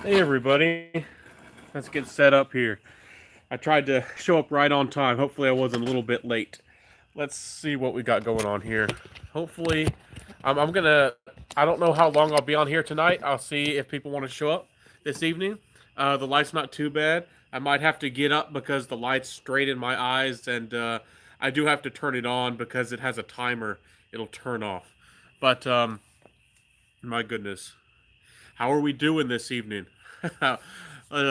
Hey everybody, let's get set up here. I tried to show up right on time. Hopefully, I wasn't a little bit late. Let's see what we got going on here. Hopefully, I'm gonna. I don't know how long I'll be on here tonight. I'll see if people want to show up this evening. The light's not too bad. I might have to get up because the light's straight in my eyes, and I do have to turn it on because it has a timer. It'll turn off. But my goodness, how are we doing this evening?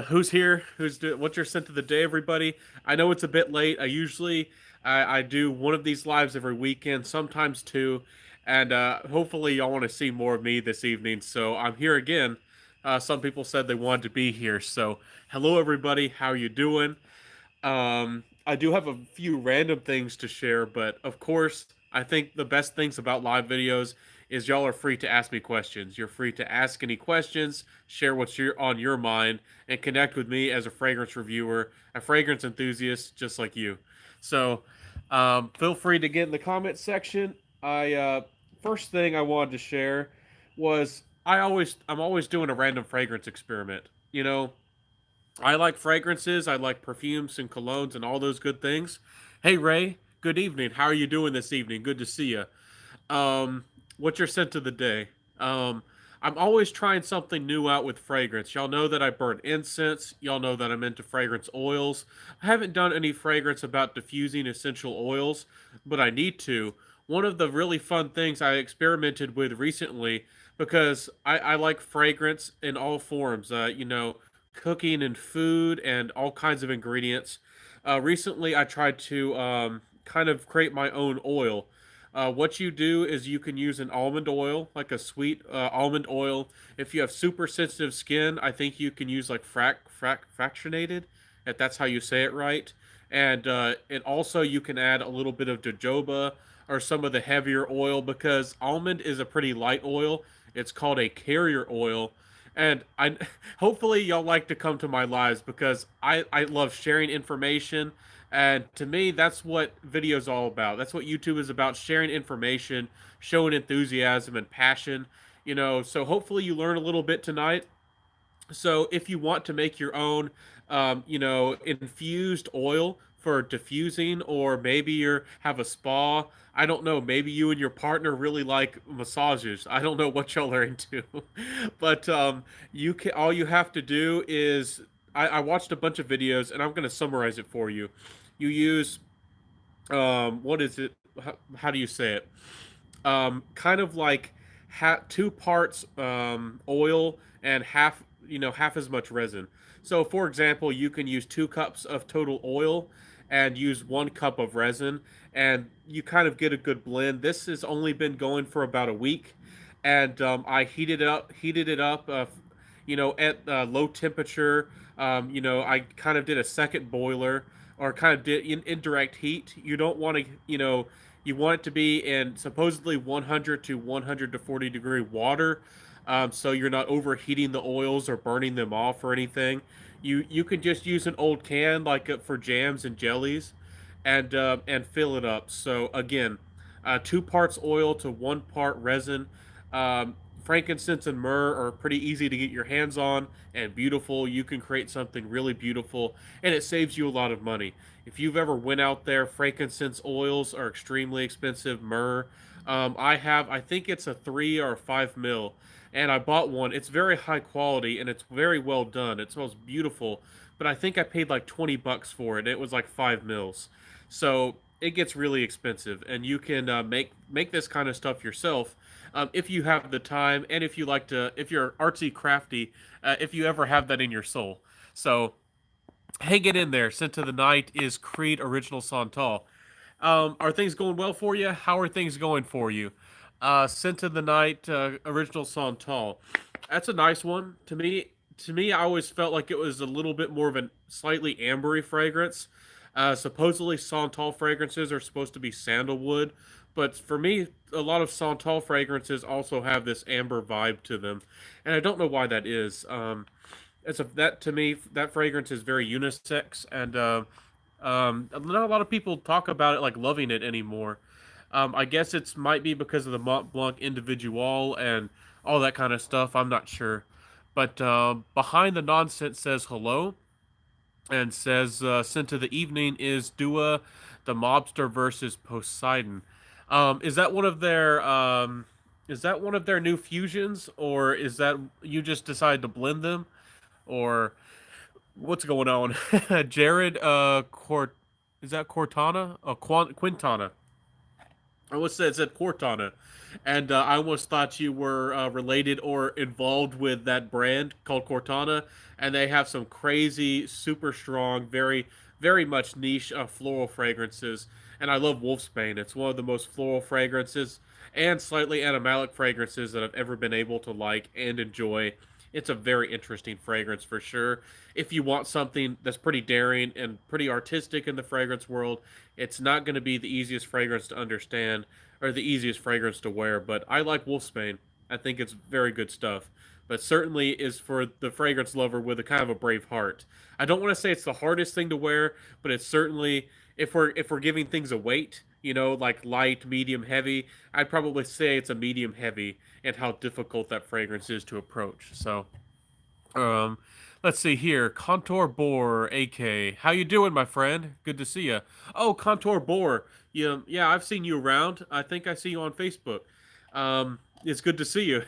Who's here? What's your scent of the day, everybody? I know it's a bit late. I do one of these lives every weekend, sometimes two, and hopefully y'all want to see more of me this evening. So I'm here again. Some people said they wanted to be here. So hello, everybody. How you doing? I do have a few random things to share, but of course, I think the best things about live videos is y'all are free to ask me questions. You're free to ask any questions, share what's on your mind, and connect with me as a fragrance reviewer, a fragrance enthusiast just like you. So, feel free to get in the comment section. I First thing I wanted to share was I'm always doing a random fragrance experiment. You know, I like fragrances. I like perfumes and colognes and all those good things. Hey Ray, good evening. How are you doing this evening? Good to see you. Um, what's your scent of the day? Um, I'm always trying something new out with fragrance. Y'all know that I burn incense. Y'all know that I'm into fragrance oils. I haven't done any fragrance about diffusing essential oils, but I need to. One of the really fun things I experimented with recently, because I like fragrance in all forms, cooking and food and all kinds of ingredients. Recently, I tried to kind of create my own oil. What you do is you can use an almond oil, like a sweet almond oil. If you have super sensitive skin, I think you can use like fractionated, if that's how you say it right. And also you can add a little bit of jojoba or some of the heavier oil because almond is a pretty light oil. It's called a carrier oil, and I hopefully y'all like to come to my lives because I love sharing information, and to me that's what video's all about. That's what YouTube is about, sharing information, showing enthusiasm and passion. So hopefully you learn a little bit tonight. So if you want to make your own, infused oil for diffusing, or maybe you have a spa. I don't know. Maybe you and your partner really like massages. I don't know what y'all are into, but you can. All you have to do is I watched a bunch of videos, and I'm going to summarize it for you. You use what is it? How do you say it? Kind of like 2 parts oil and half as much resin. So, for example, you can use 2 cups of total oil and use 1 cup of resin, and you kind of get a good blend. This has only been going for about a week, and I heated it up, at low temperature. I kind of did a second boiler, or kind of did indirect heat. You don't want to, you want it to be in supposedly 100 to 140 degree water, so you're not overheating the oils or burning them off or anything. You can just use an old can like for jams and jellies, and fill it up. So again, 2 parts oil to 1 part resin. Frankincense and myrrh are pretty easy to get your hands on and beautiful. You can create something really beautiful, and it saves you a lot of money. If you've ever went out there, frankincense oils are extremely expensive. Myrrh, I think it's a 3 or 5 mil, and I bought one. It's very high quality and it's very well done. It smells beautiful, but I think I paid like $20 for it. It was like 5 mils, so it gets really expensive. And you can make this kind of stuff yourself if you have the time, and if you like to, if you're artsy crafty, if you ever have that in your soul. So hang it in there. Scent of the night is Creed Original Santal. Are things going well for you? How are things going for you? Scent of the Night, Original Santal. That's a nice one. To me, I always felt like it was a little bit more of a slightly ambery fragrance. Supposedly, Santal fragrances are supposed to be sandalwood, but for me, a lot of Santal fragrances also have this amber vibe to them, and I don't know why that is. That to me, that fragrance is very unisex, and not a lot of people talk about it like loving it anymore. I guess it's might be because of the Mont Blanc Individual and all that kind of stuff. I'm not sure, But behind the nonsense says hello, and says scent of the evening is Dua, the mobster versus Poseidon. Is that one of their is that one of their new fusions, or is that you just decided to blend them, or what's going on? Jared Cort is that Cortana? Quintana. I almost said it said Cortana, and I almost thought you were related or involved with that brand called Cortana, and they have some crazy, super strong, very much niche floral fragrances. And I love Wolfsbane. It's one of the most floral fragrances and slightly animalic fragrances that I've ever been able to like and enjoy. It's a very interesting fragrance for sure. If you want something that's pretty daring and pretty artistic in the fragrance world, it's not going to be the easiest fragrance to understand or the easiest fragrance to wear, but I like Wolfsbane. I think it's very good stuff. But certainly is for the fragrance lover with a kind of a brave heart. I don't want to say it's the hardest thing to wear, but it's certainly if we're giving things a weight, like light, medium, heavy, I'd probably say it's a medium heavy and how difficult that fragrance is to approach. So, um, let's see here. Contour Boar, AK. How you doing, my friend? Good to see you. Oh, Contour Boar. Yeah, I've seen you around. I think I see you on Facebook. It's good to see you.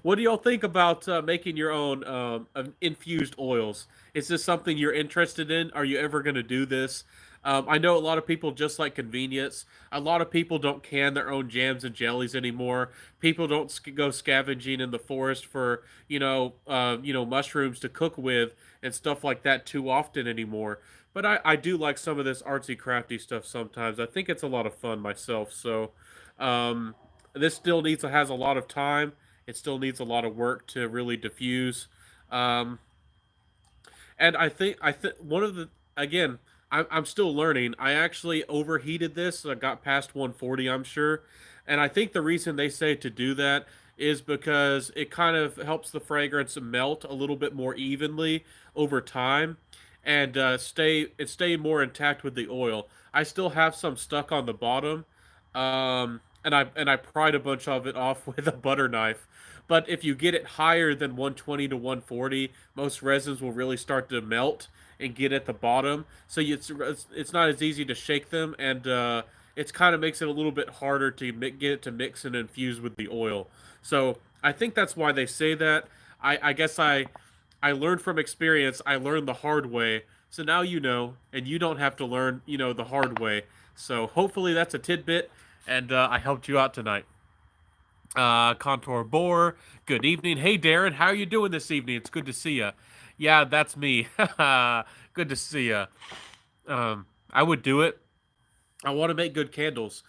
What do y'all think about making your own infused oils? Is this something you're interested in? Are you ever going to do this? I know a lot of people just like convenience. A lot of people don't can their own jams and jellies anymore. People don't go scavenging in the forest for mushrooms to cook with and stuff like that too often anymore. But I do like some of this artsy crafty stuff sometimes. I think it's a lot of fun myself. So um, this still has a lot of time. It still needs a lot of work to really diffuse. Um, and I think one of the again, I'm still learning. I actually overheated this. So I got past 140, I'm sure. And I think the reason they say to do that is because it kind of helps the fragrance melt a little bit more evenly over time and stay more intact with the oil. I still have some stuck on the bottom, and I pried a bunch of it off with a butter knife. But if you get it higher than 120 to 140, most resins will really start to melt and get at the bottom. So it's not as easy to shake them, and it's kind of makes it a little bit harder to get it to mix and infuse with the oil. So I think that's why they say that. I guess I learned from experience. I learned the hard way. So now you know, and you don't have to learn, the hard way. So hopefully that's a tidbit, and I helped you out tonight. Contour Boar, good evening. Hey, Darren, how are you doing this evening? It's good to see you. Yeah, that's me. Good to see you. I would do it. I want to make good candles.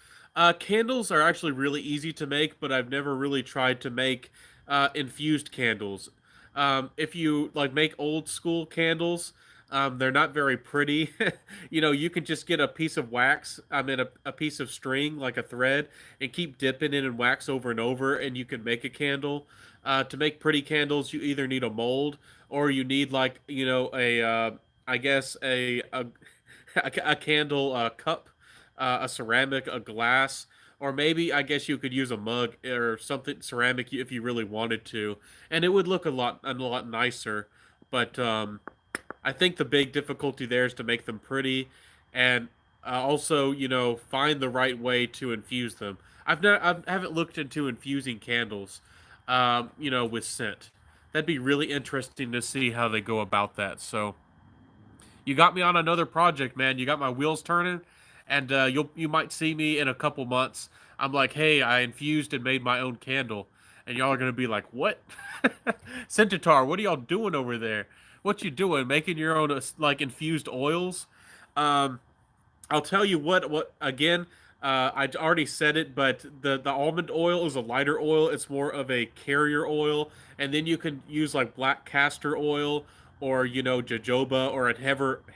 Candles are actually really easy to make, but I've never really tried to make infused candles. If you like make old school candles, they're not very pretty. You can just get a piece of wax, a piece of string, like a thread, and keep dipping it in wax over and over, and you can make a candle. To make pretty candles, you either need a mold or you need like I guess a candle cup, a ceramic, a glass, or maybe I guess you could use a mug or something ceramic if you really wanted to, and it would look a lot nicer. But I think the big difficulty there is to make them pretty, and also find the right way to infuse them. I haven't looked into infusing candles, with scent. That'd be really interesting to see how they go about that. So you got me on another project, man. You got my wheels turning, and you might see me in a couple months. I'm like, hey, I infused and made my own candle, and y'all are gonna be like, what? Centaur, what are y'all doing over there? What you doing? Making your own like infused oils? Um, I'll tell you what again. I already said it, but the almond oil is a lighter oil. It's more of a carrier oil, and then you can use like black castor oil or jojoba or a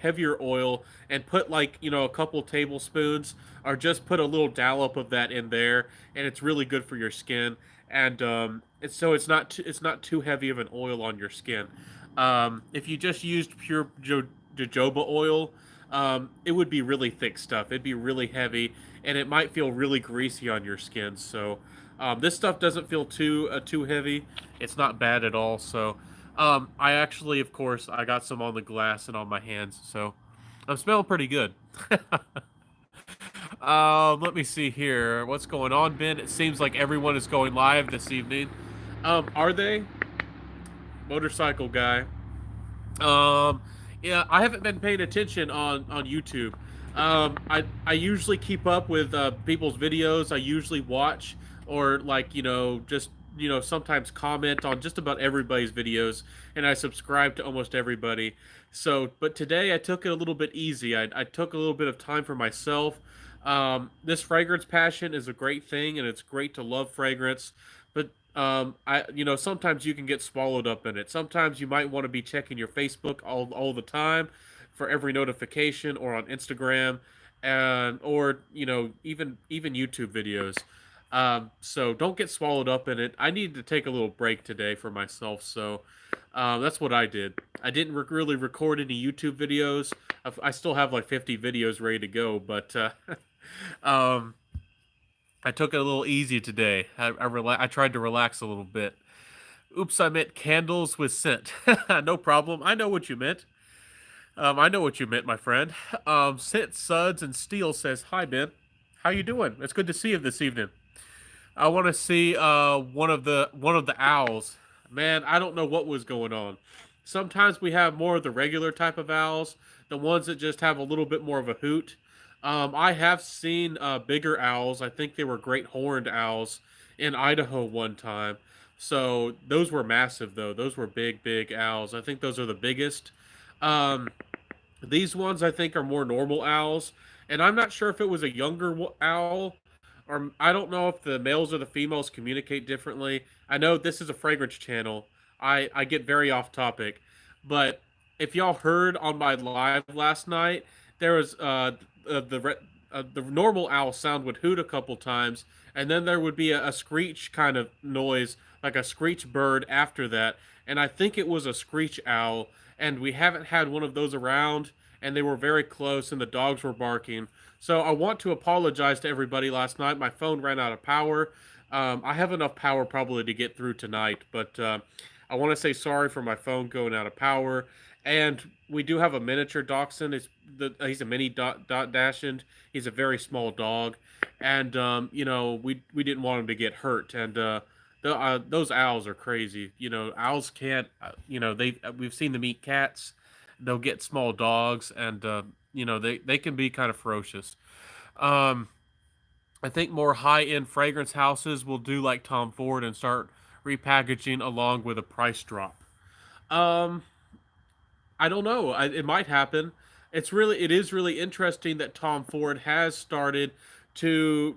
heavier oil, and put like a couple tablespoons, or just put a little dollop of that in there, and it's really good for your skin. And it's not too heavy of an oil on your skin. If you just used pure jojoba oil, it would be really thick stuff. It'd be really heavy, and it might feel really greasy on your skin. So, This stuff doesn't feel too heavy. It's not bad at all. So I actually, of course, I got some on the glass and on my hands, so I'm smelling pretty good. Let me see here. What's going on, Ben? It seems like everyone is going live this evening. Are they? Motorcycle guy. Um, yeah, I haven't been paying attention on YouTube. I usually keep up with people's videos. I usually watch or like just sometimes comment on just about everybody's videos, and I subscribe to almost everybody. So, but today I took it a little bit easy. I took a little bit of time for myself. This fragrance passion is a great thing, and it's great to love fragrance. But I sometimes you can get swallowed up in it. Sometimes you might want to be checking your Facebook all the time for every notification, or on Instagram, and or even YouTube videos. So don't get swallowed up in it. I needed to take a little break today for myself, so that's what I did. I didn't really record any YouTube videos. I still have like 50 videos ready to go, but um, I took it a little easy today. I tried to relax a little bit. Oops, I meant candles with scent. No problem. I know what you meant. I know what you meant, my friend. Scent Suds and Steel says, "Hi, Ben. How you doing? It's good to see you this evening. I want to see one of the owls. Man, I don't know what was going on. Sometimes we have more of the regular type of owls, the ones that just have a little bit more of a hoot. I have seen bigger owls. I think they were great horned owls in Idaho one time. So those were massive, though. Those were big, big owls. I think those are the biggest. Um, these ones I think are more normal owls, and I'm not sure if it was a younger owl, or I don't know if the males or the females communicate differently. I know this is a fragrance channel. I get very off topic, but if y'all heard on my live last night, there was the normal owl sound would hoot a couple times, and then there would be a screech kind of noise, like a screech bird after that. And I think it was a screech owl, and we haven't had one of those around, and they were very close, and the dogs were barking. So I want to apologize to everybody last night. My phone ran out of power. I have enough power probably to get through tonight, but I want to say sorry for my phone going out of power. And we do have a miniature dachshund. He's a mini dachshund. He's a very small dog, and we didn't want him to get hurt. And those owls are crazy. Owls can't. We've seen them eat cats. They'll get small dogs, and they can be kind of ferocious. Um, I think more high end fragrance houses will do like Tom Ford and start repackaging along with a price drop. Um, I don't know. It might happen. It is really interesting that Tom Ford has started to,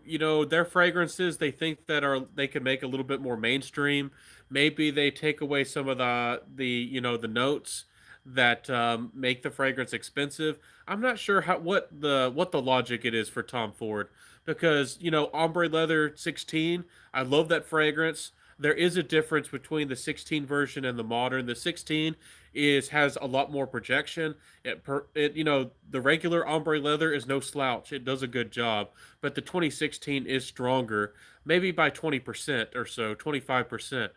their fragrances they think that they can make a little bit more mainstream. Maybe they take away some of the notes that make the fragrance expensive. I'm not sure what the logic it is for Tom Ford, because Ombre Leather 16, I love that fragrance. There is a difference between the 16 version and the modern. The 16 has a lot more projection. The regular ombre leather is no slouch. It does a good job, but the 2016 is stronger, maybe by 20% or so, 25%.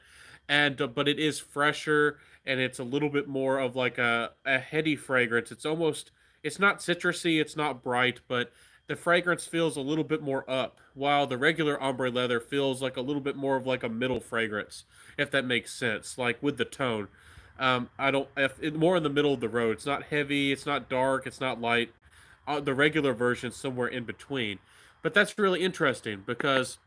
And but it is fresher, and it's a little bit more of like a heady fragrance. It's not citrusy, it's not bright, but the fragrance feels a little bit more up, while the regular ombre leather feels like a little bit more of like a middle fragrance, if that makes sense, like with the tone. I don't if it, More in the middle of the road. It's not heavy, it's not dark, it's not light. The regular version somewhere in between. But that's really interesting because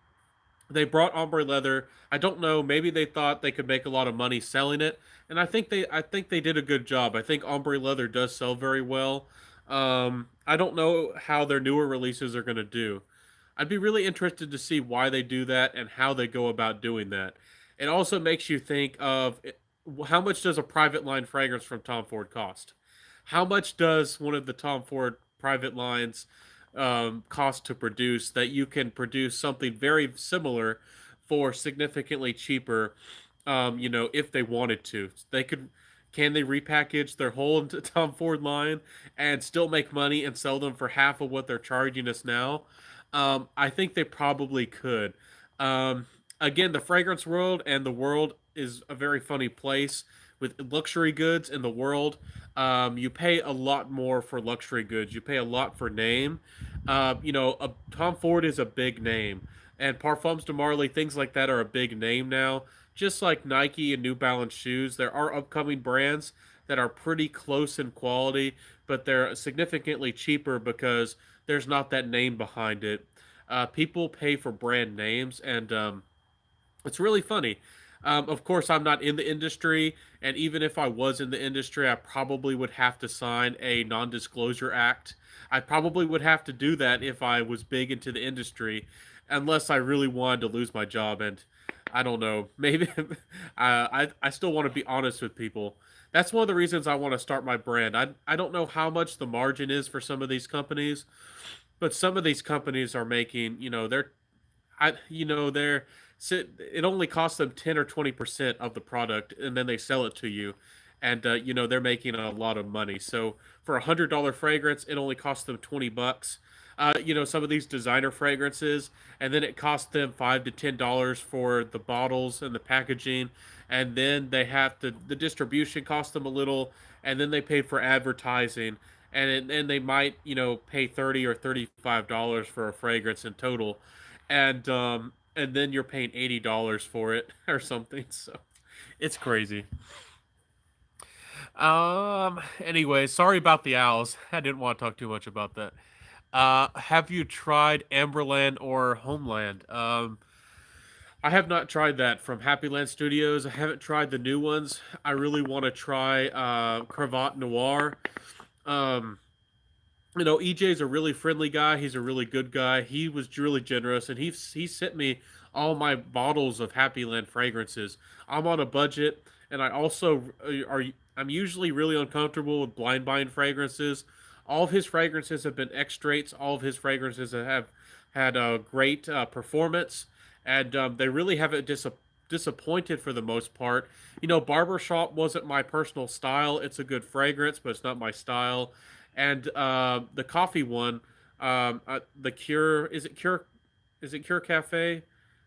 they brought ombre leather. I don't know, maybe they thought they could make a lot of money selling it, and I think they did a good job. I think ombre leather does sell very well. I don't know how their newer releases are going to do. I'd be really interested to see why they do that and how they go about doing that. It also makes you think of how much does a private line fragrance from Tom Ford cost? How much does one of the Tom Ford private lines cost to produce, that you can produce something very similar for significantly cheaper? If they wanted to, they could. Can they repackage their whole Tom Ford line and still make money and sell them for half of what they're charging us now? I think they probably could. Um, again, the fragrance world and the world is a very funny place with luxury goods in the world. You pay a lot more for luxury goods. You pay a lot for name. Tom Ford is a big name, and Parfums de Marly, things like that, are a big name now. Just like Nike and New Balance shoes, there are upcoming brands that are pretty close in quality, but they're significantly cheaper because there's not that name behind it. People pay for brand names, and it's really funny. Of course, I'm not in the industry, and even if I was in the industry, I probably would have to sign a non disclosure act. I probably would have to do that if I was big into the industry, unless I really wanted to lose my job. And I don't know, maybe I still want to be honest with people. That's one of the reasons I want to start my brand. I don't know how much the margin is for some of these companies, but some of these companies are making, they're it only costs them 10 or 20% of the product, and then they sell it to you, and they're making a lot of money. So for $100 fragrance, it only costs them 20 bucks. Some of these designer fragrances, and then it costs them $5 to $10 for the bottles and the packaging, and then the distribution costs them a little, and then they pay for advertising, and they might pay $30 or $35 for a fragrance in total, and then you're paying $80 for it or something. So it's crazy. Anyway, sorry about the owls. I didn't want to talk too much about that. Have you tried Amberland or Homeland? I have not tried that from Happyland Studios. I haven't tried the new ones. I really want to try Cravat Noir. Um, EJ's a really friendly guy. He's a really good guy. He was really generous, and he sent me all my bottles of Happyland fragrances. I'm on a budget, and I also I'm usually really uncomfortable with blind buying fragrances. All of his fragrances have been extracts. All of his fragrances have had a great performance, and they really haven't disappointed for the most part. Barbershop wasn't my personal style. It's a good fragrance, but it's not my style. And the coffee one, the Cure, is it Cure Cafe?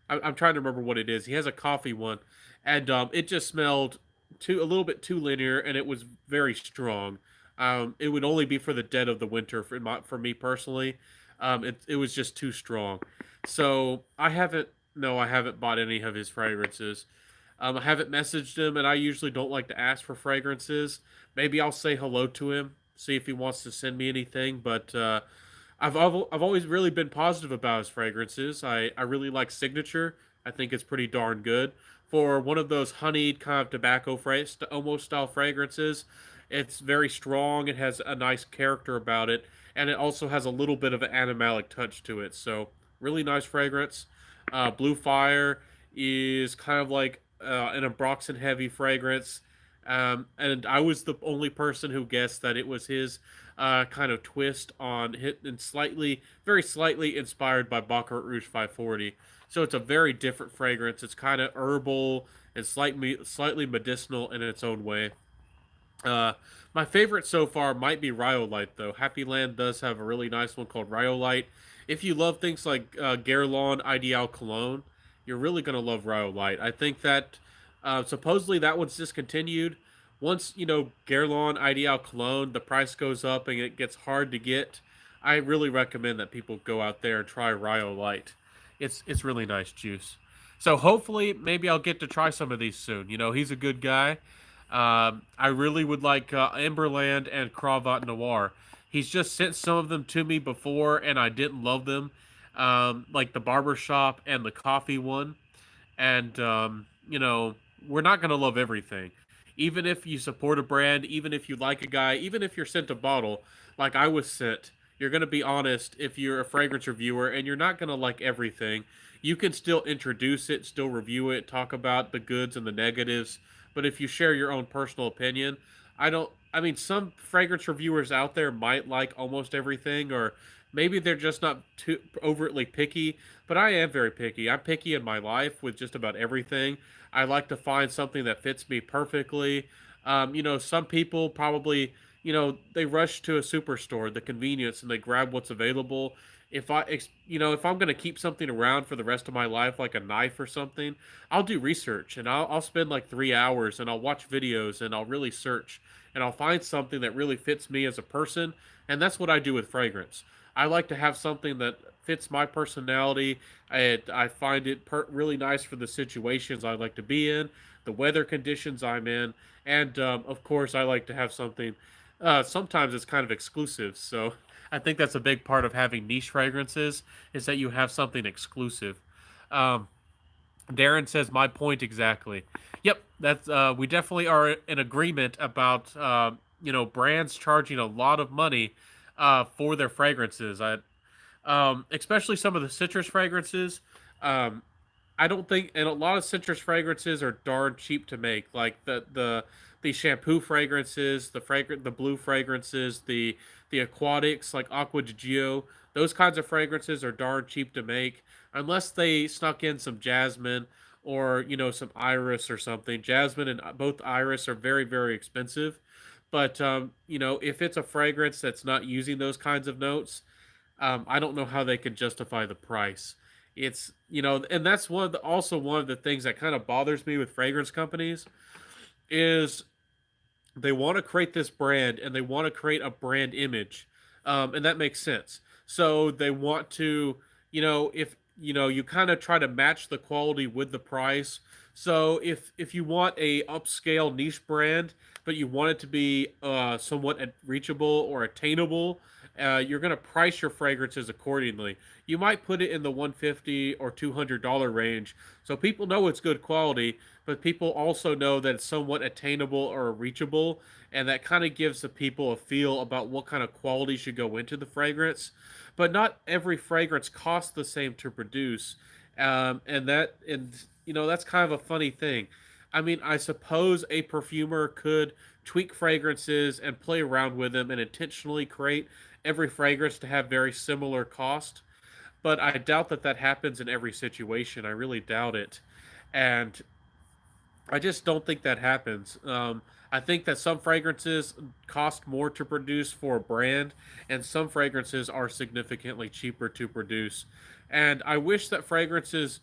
I'm trying to remember what it is. He has a coffee one, and it just smelled a little bit too linear, and it was very strong. It would only be for the dead of the winter for me personally. It was just too strong. So I haven't bought any of his fragrances. I haven't messaged him, and I usually don't like to ask for fragrances. Maybe I'll say hello to him, see if he wants to send me anything. But I've always really been positive about his fragrances. I really like Signature. I think it's pretty darn good for one of those honeyed kind of tobacco almost style fragrances. It's very strong. It has a nice character about it, and it also has a little bit of an animalic touch to it. So really nice fragrance. Blue Fire is kind of like an Ambroxan heavy fragrance. And I was the only person who guessed that it was his kind of twist on hit and very slightly inspired by Baccarat Rouge 540. So it's a very different fragrance. It's kind of herbal and slightly medicinal in its own way. Uh, my favorite so far might be Rhyolite, though. Happy Land does have a really nice one called Rhyolite. If you love things like Guerlain Ideal Cologne, you're really going to love Rhyolite. I think that supposedly that one's discontinued. Once, Guerlain Ideal Cologne, the price goes up and it gets hard to get. I really recommend that people go out there and try Rhyolite. It's really nice juice. So hopefully, maybe I'll get to try some of these soon. He's a good guy. I really would like Emberland and Cravat Noir. He's just sent some of them to me before, and I didn't love them, like the barbershop and the coffee one. And we're not gonna love everything. Even if you support a brand, even if you like a guy, even if you're sent a bottle, like I was sent, you're gonna be honest if you're a fragrance reviewer, and you're not gonna like everything. You can still introduce it, still review it, talk about the goods and the negatives. But if you share your own personal opinion, I don't. I mean, some fragrance reviewers out there might like almost everything, or maybe they're just not too overtly picky. But I am very picky. I'm picky in my life with just about everything. I like to find something that fits me perfectly. Some people probably, they rush to a superstore, the convenience, and they grab what's available. if I'm going to keep something around for the rest of my life, like a knife or something, I'll do research and I'll spend like 3 hours and I'll watch videos and I'll really search and I'll find something that really fits me as a person. And that's what I do with fragrance. I like to have something that fits my personality. I find it really nice for the situations I like to be in, the weather conditions I'm in, and of course, I like to have something. Sometimes it's kind of exclusive, so I think that's a big part of having niche fragrances is that you have something exclusive. Um, Darren says my point exactly. Yep, that's we definitely are in agreement about brands charging a lot of money for their fragrances. Especially some of the citrus fragrances. Um, I don't think, and a lot of citrus fragrances are darn cheap to make. Like the shampoo fragrances, the blue fragrances, the aquatics like Aqua di Gio. Those kinds of fragrances are darn cheap to make, unless they snuck in some jasmine or some iris or something. Jasmine and both iris are very expensive, but if it's a fragrance that's not using those kinds of notes, I don't know how they could justify the price. And that's also one of the things that kind of bothers me with fragrance companies is they want to create this brand and they want to create a brand image, and that makes sense. So they want to, if you kind of try to match the quality with the price. So if you want a upscale niche brand, but you want it to be somewhat reachable or attainable, you're going to price your fragrances accordingly. You might put it in the 150 or $200 range, so people know it's good quality, but people also know that it's somewhat attainable or reachable, and that kind of gives the people a feel about what kind of quality should go into the fragrance. But not every fragrance costs the same to produce, and that's kind of a funny thing. I mean, I suppose a perfumer could tweak fragrances and play around with them and intentionally create every fragrance to have very similar cost, but I doubt that that happens in every situation. I really doubt it. And I just don't think that happens. I think that some fragrances cost more to produce for a brand, and some fragrances are significantly cheaper to produce. And I wish that fragrances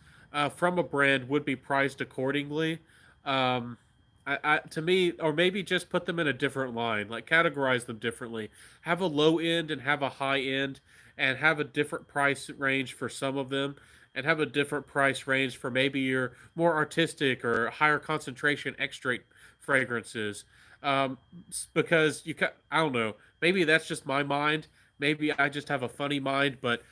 from a brand would be priced accordingly. To me, or maybe just put them in a different line, like categorize them differently. Have a low end and have a high end, and have a different price range for some of them, and have a different price range for maybe your more artistic or higher concentration extrait fragrances. Um, because I don't know, maybe that's just my mind. Maybe I just have a funny mind, but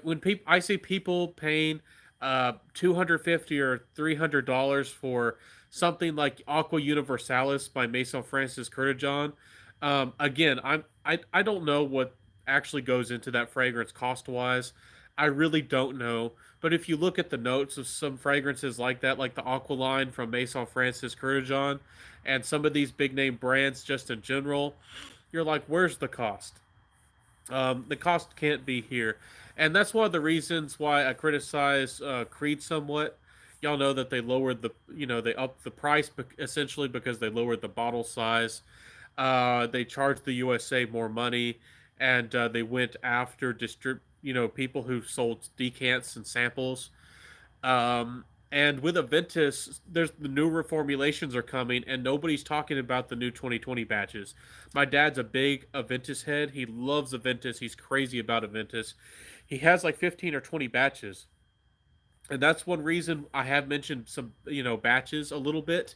when people, I see people paying 250 or $300 for something like Aqua Universalis by Maison Francis Kurkdjian. Again, I don't know what actually goes into that fragrance cost wise. I really don't know. But if you look at the notes of some fragrances like that, like the Aqua line from Maison Francis Kurkdjian, and some of these big name brands just in general, you're like, where's the cost? The cost can't be here, and that's one of the reasons why I criticize Creed somewhat. Y'all know that they lowered they upped the price essentially because they lowered the bottle size. They charged the USA more money, and they went after people who sold decants and samples. And with Aventus, there's the new reformulations are coming, and nobody's talking about the new 2020 batches. My dad's a big Aventus head. He loves Aventus. He's crazy about Aventus. He has like 15 or 20 batches, and that's one reason I have mentioned some batches a little bit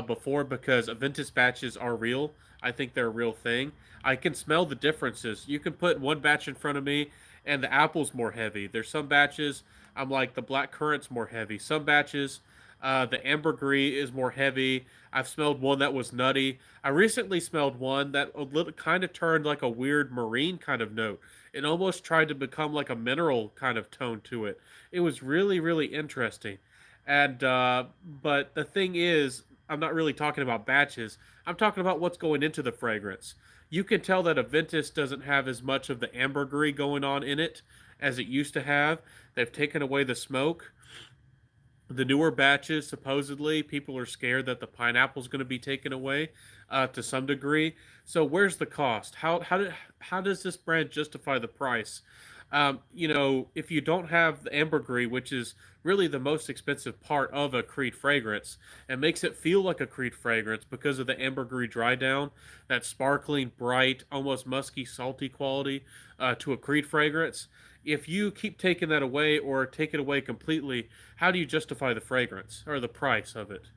before, because Aventus batches are real. I think they're a real thing. I can smell the differences. You can put one batch in front of me and the apple's more heavy. There's some batches I'm like the black currant's more heavy. Some batches the ambergris is more heavy. I've smelled one that was nutty. I recently smelled one that a little kind of turned like a weird marine kind of note. It almost tried to become like a mineral kind of tone to it. It was really interesting. And but the thing is, I'm not really talking about batches. I'm talking about what's going into the fragrance. You can tell that Aventus doesn't have as much of the ambergris going on in it as it used to have. They've taken away the smoke. The newer batches, supposedly, people are scared that the pineapple is going to be taken away to some degree. So where's the cost? How does this brand justify the price? If you don't have the ambergris, which is really the most expensive part of a Creed fragrance, and makes it feel like a Creed fragrance because of the ambergris dry down, that sparkling, bright, almost musky, salty quality to a Creed fragrance. If you keep taking that away or take it away completely, how do you justify the fragrance or the price of it?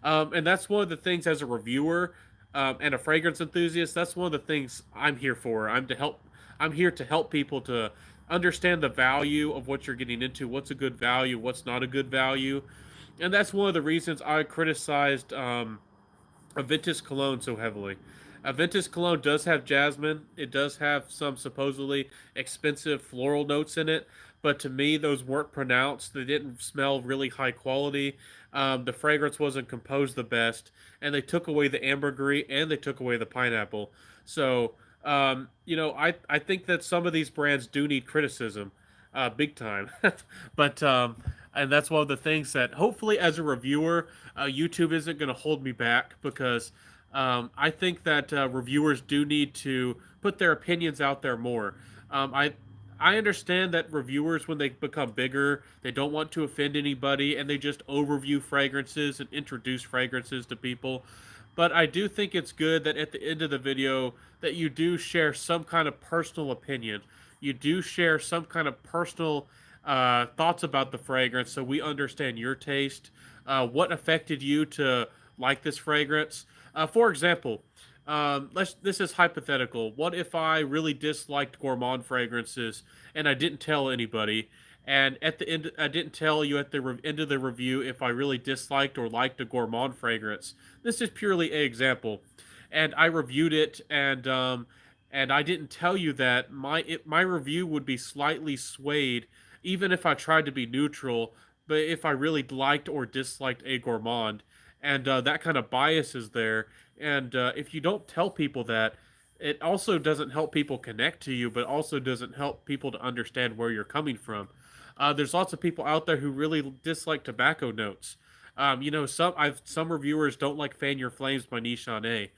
And that's one of the things as a reviewer and a fragrance enthusiast. That's one of the things I'm here for. I'm here to help people to understand the value of what you're getting into. What's a good value? What's not a good value? And that's one of the reasons I criticized Aventus cologne so heavily. Aventus cologne does have jasmine. It does have some supposedly expensive floral notes in it, but to me, those weren't pronounced. They didn't smell really high quality. The fragrance wasn't composed the best, and they took away the ambergris and they took away the pineapple. So, I think that some of these brands do need criticism, big time. but and that's one of the things that hopefully, as a reviewer, YouTube isn't going to hold me back because I think that reviewers do need to put their opinions out there more. I understand that reviewers, when they become bigger, they don't want to offend anybody and they just overview fragrances and introduce fragrances to people. But I do think it's good that at the end of the video that you do share some kind of personal opinion. You do share some kind of personal thoughts about the fragrance so we understand your taste. What affected you to like this fragrance? For example, this is hypothetical. What if I really disliked gourmand fragrances and I didn't tell anybody? And at the end, I didn't tell you at the end of the review if I really disliked or liked a gourmand fragrance. This is purely an example, and I reviewed it, and I didn't tell you that my review would be slightly swayed, even if I tried to be neutral. But if I really liked or disliked a gourmand, and that kind of bias is there, and if you don't tell people that, it also doesn't help people connect to you, but also doesn't help people to understand where you're coming from. There's lots of people out there who really dislike tobacco notes. Some reviewers don't like "Fan Your Flames" by Nichane.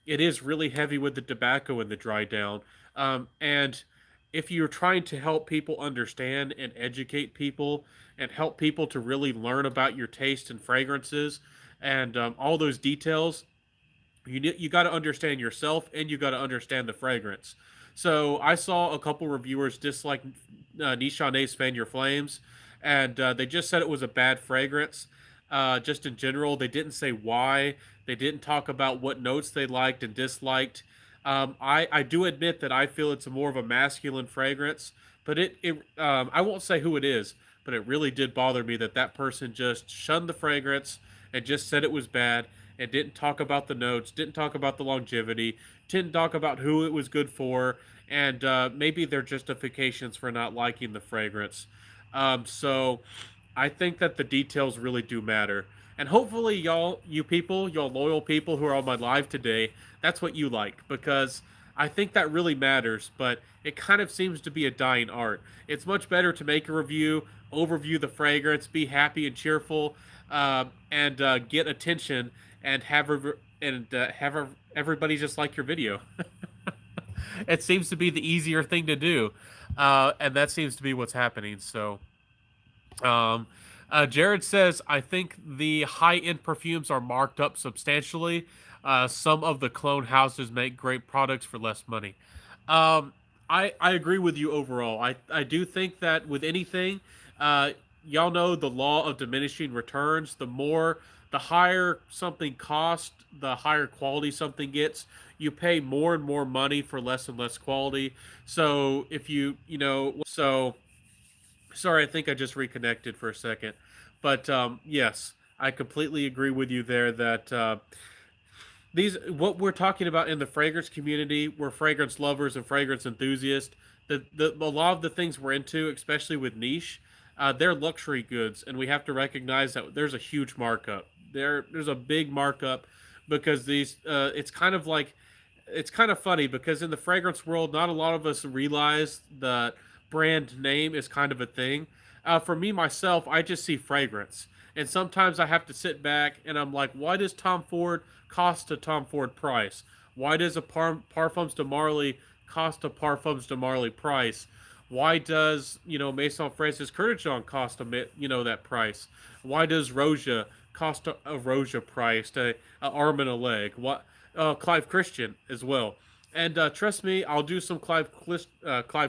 It is really heavy with the tobacco and the dry down. And if you're trying to help people understand and educate people and help people to really learn about your taste and fragrances and all those details, you got to understand yourself and you got to understand the fragrance. So I saw a couple reviewers dislike Nishane's "Fan Your Flames," and they just said it was a bad fragrance. Just in general, they didn't say why. They didn't talk about what notes they liked and disliked. I do admit that I feel it's a more of a masculine fragrance, but I won't say who it is, but it really did bother me that that person just shunned the fragrance and just said it was bad and didn't talk about the notes, didn't talk about the longevity, didn't talk about who it was good for, and maybe their justifications for not liking the fragrance. So I think that the details really do matter. And hopefully, y'all loyal people who are on my live today, that's what you like because I think that really matters. But it kind of seems to be a dying art. It's much better to make a review, overview the fragrance, be happy and cheerful, and get attention and have everybody just like your video. It seems to be the easier thing to do, and that seems to be what's happening. So. Um, Jared says, I think the high end perfumes are marked up substantially. Some of the clone houses make great products for less money. Um, I agree with you overall. I do think that with anything, uh, y'all know the law of diminishing returns. The higher something costs, the higher quality something gets. You pay more and more money for less and less quality. So if so sorry, I think I just reconnected for a second. But yes, I completely agree with you there that these what we're talking about in the fragrance community, we're fragrance lovers and fragrance enthusiasts. A lot of the things we're into, especially with niche, they're luxury goods, and we have to recognize that there's a huge markup. There's a big markup because it's kind of funny because in the fragrance world, not a lot of us realize that brand name is kind of a thing. For me myself, I just see fragrance, and sometimes I have to sit back and I'm like, why does Tom Ford cost a Tom Ford price? Why does a Parfums de Marly cost a Parfums de Marly price? Why does Maison Francis Kurkdjian cost that price? Why does Roja cost a Roja price, a arm and a leg? What Clive Christian as well. And trust me, I'll do some Clive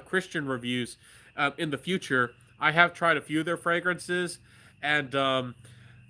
Christian reviews in the future. I have tried a few of their fragrances, and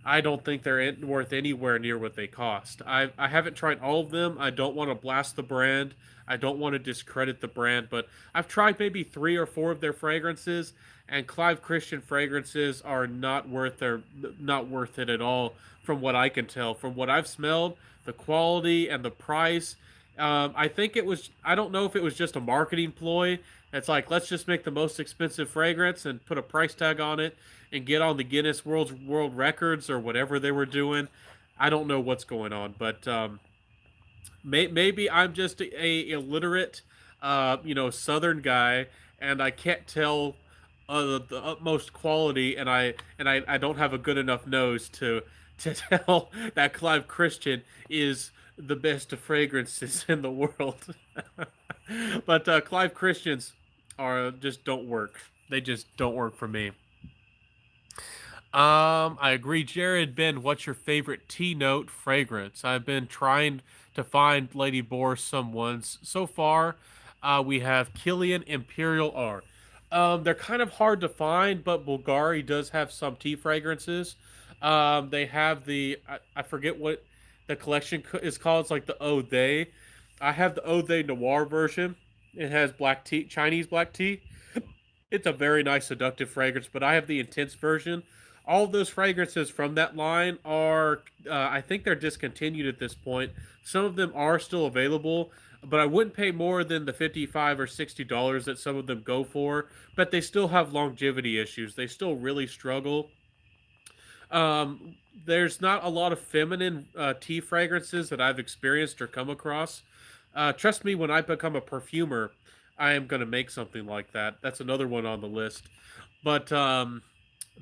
I don't think they're worth anywhere near what they cost. I haven't tried all of them. I don't want to blast the brand. I don't want to discredit the brand, but I've tried maybe 3 or 4 of their fragrances, and Clive Christian fragrances are not worth it at all, from what I can tell. From what I've smelled, the quality and the price. I think it was. I don't know if it was just a marketing ploy. It's like, let's just make the most expensive fragrance and put a price tag on it and get on the Guinness World Records or whatever they were doing. I don't know what's going on, but maybe I'm just a illiterate, Southern guy, and I can't tell the utmost quality, and I don't have a good enough nose to tell that Clive Christian is the best of fragrances in the world. But Clive Christians are just don't work. They just don't work for me. I agree, Jared. Ben, what's your favorite tea note fragrance? I've been trying to find Lady Boar some ones. So far, we have Killian Imperial R. They're kind of hard to find, but Bulgari does have some tea fragrances. They have I forget what the collection is called. It's like the Eau They. I have the Eau They Noir version. It has black tea, Chinese black tea. It's a very nice seductive fragrance, but I have the intense version. All of those fragrances from that line are, I think they're discontinued at this point. Some of them are still available, but I wouldn't pay more than the $55 or $60 that some of them go for. But they still have longevity issues. They still really struggle. There's not a lot of feminine tea fragrances that I've experienced or come across. Trust me, when I become a perfumer, I am going to make something like that. That's another one on the list. But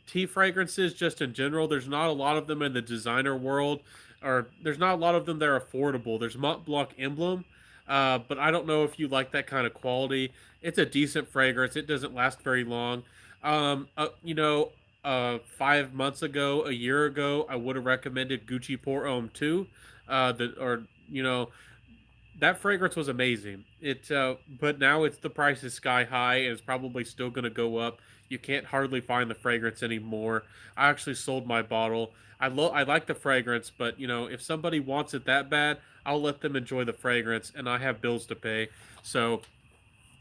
tea fragrances, just in general, there's not a lot of them in the designer world, or there's not a lot of them that are affordable. There's Mont Blanc Emblem, but I don't know if you like that kind of quality. It's a decent fragrance. It doesn't last very long. 5 months ago, a year ago, I would have recommended Gucci Pour Homme 2. The or you know That fragrance was amazing. But now the price is sky high, and it's probably still going to go up. You can't hardly find the fragrance anymore. I actually sold my bottle. I like the fragrance, but if somebody wants it that bad, I'll let them enjoy the fragrance, and I have bills to pay. So,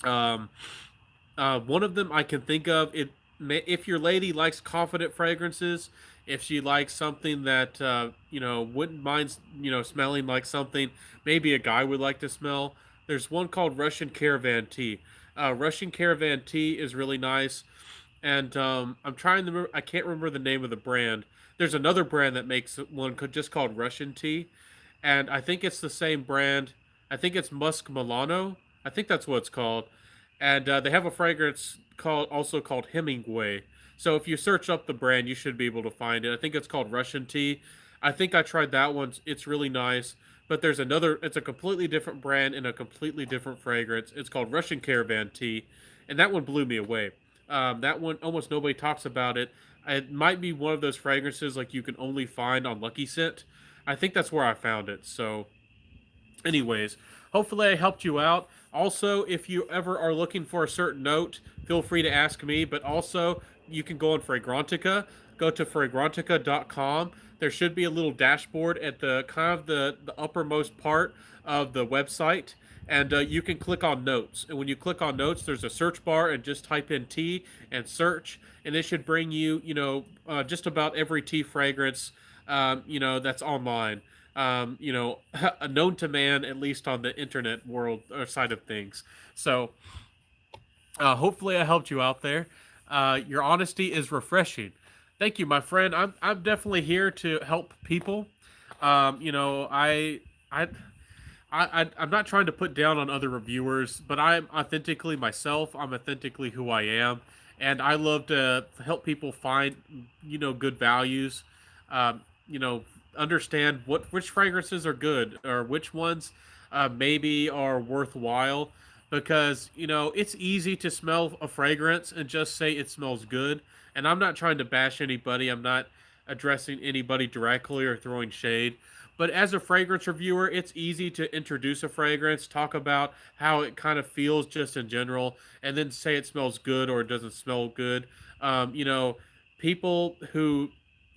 um, one of them I can think of. If your lady likes confident fragrances, if she likes something that wouldn't mind smelling like something maybe a guy would like to smell. There's one called Russian Caravan Tea. Russian Caravan Tea is really nice, and I'm trying to remember. I can't remember the name of the brand. There's another brand that makes one just called Russian Tea, and I think it's the same brand. I think it's Musk Milano. I think that's what it's called, and they have a fragrance called Hemingway. So if you search up the brand, you should be able to find it. I think it's called Russian Tea. I think I tried that one. It's really nice. But there's another. It's a completely different brand and a completely different fragrance. It's called Russian Caravan Tea, and that one blew me away. That one almost nobody talks about it. It might be one of those fragrances like you can only find on Lucky Scent. I think that's where I found it. So anyways, hopefully I helped you out. Also, if you ever are looking for a certain note, feel free to ask me. But also, you can go on Fragrantica. Go to fragrantica.com. There should be a little dashboard at the kind of the uppermost part of the website, and you can click on notes. And when you click on notes, there's a search bar, and just type in tea and search, and it should bring you, just about every tea fragrance, that's online, known to man, at least on the internet world or side of things. So hopefully I helped you out there. Your honesty is refreshing. Thank you, my friend. I'm definitely here to help people. I I'm not trying to put down on other reviewers, but I'm authentically myself. I'm authentically who I am, and I love to help people find good values. Um, you know, understand which fragrances are good or which ones maybe are worthwhile. because it's easy to smell a fragrance and just say it smells good. And I'm not trying to bash anybody. I'm not addressing anybody directly or throwing shade. But as a fragrance reviewer, it's easy to introduce a fragrance, talk about how it kind of feels just in general, and then say it smells good or it doesn't smell good. People who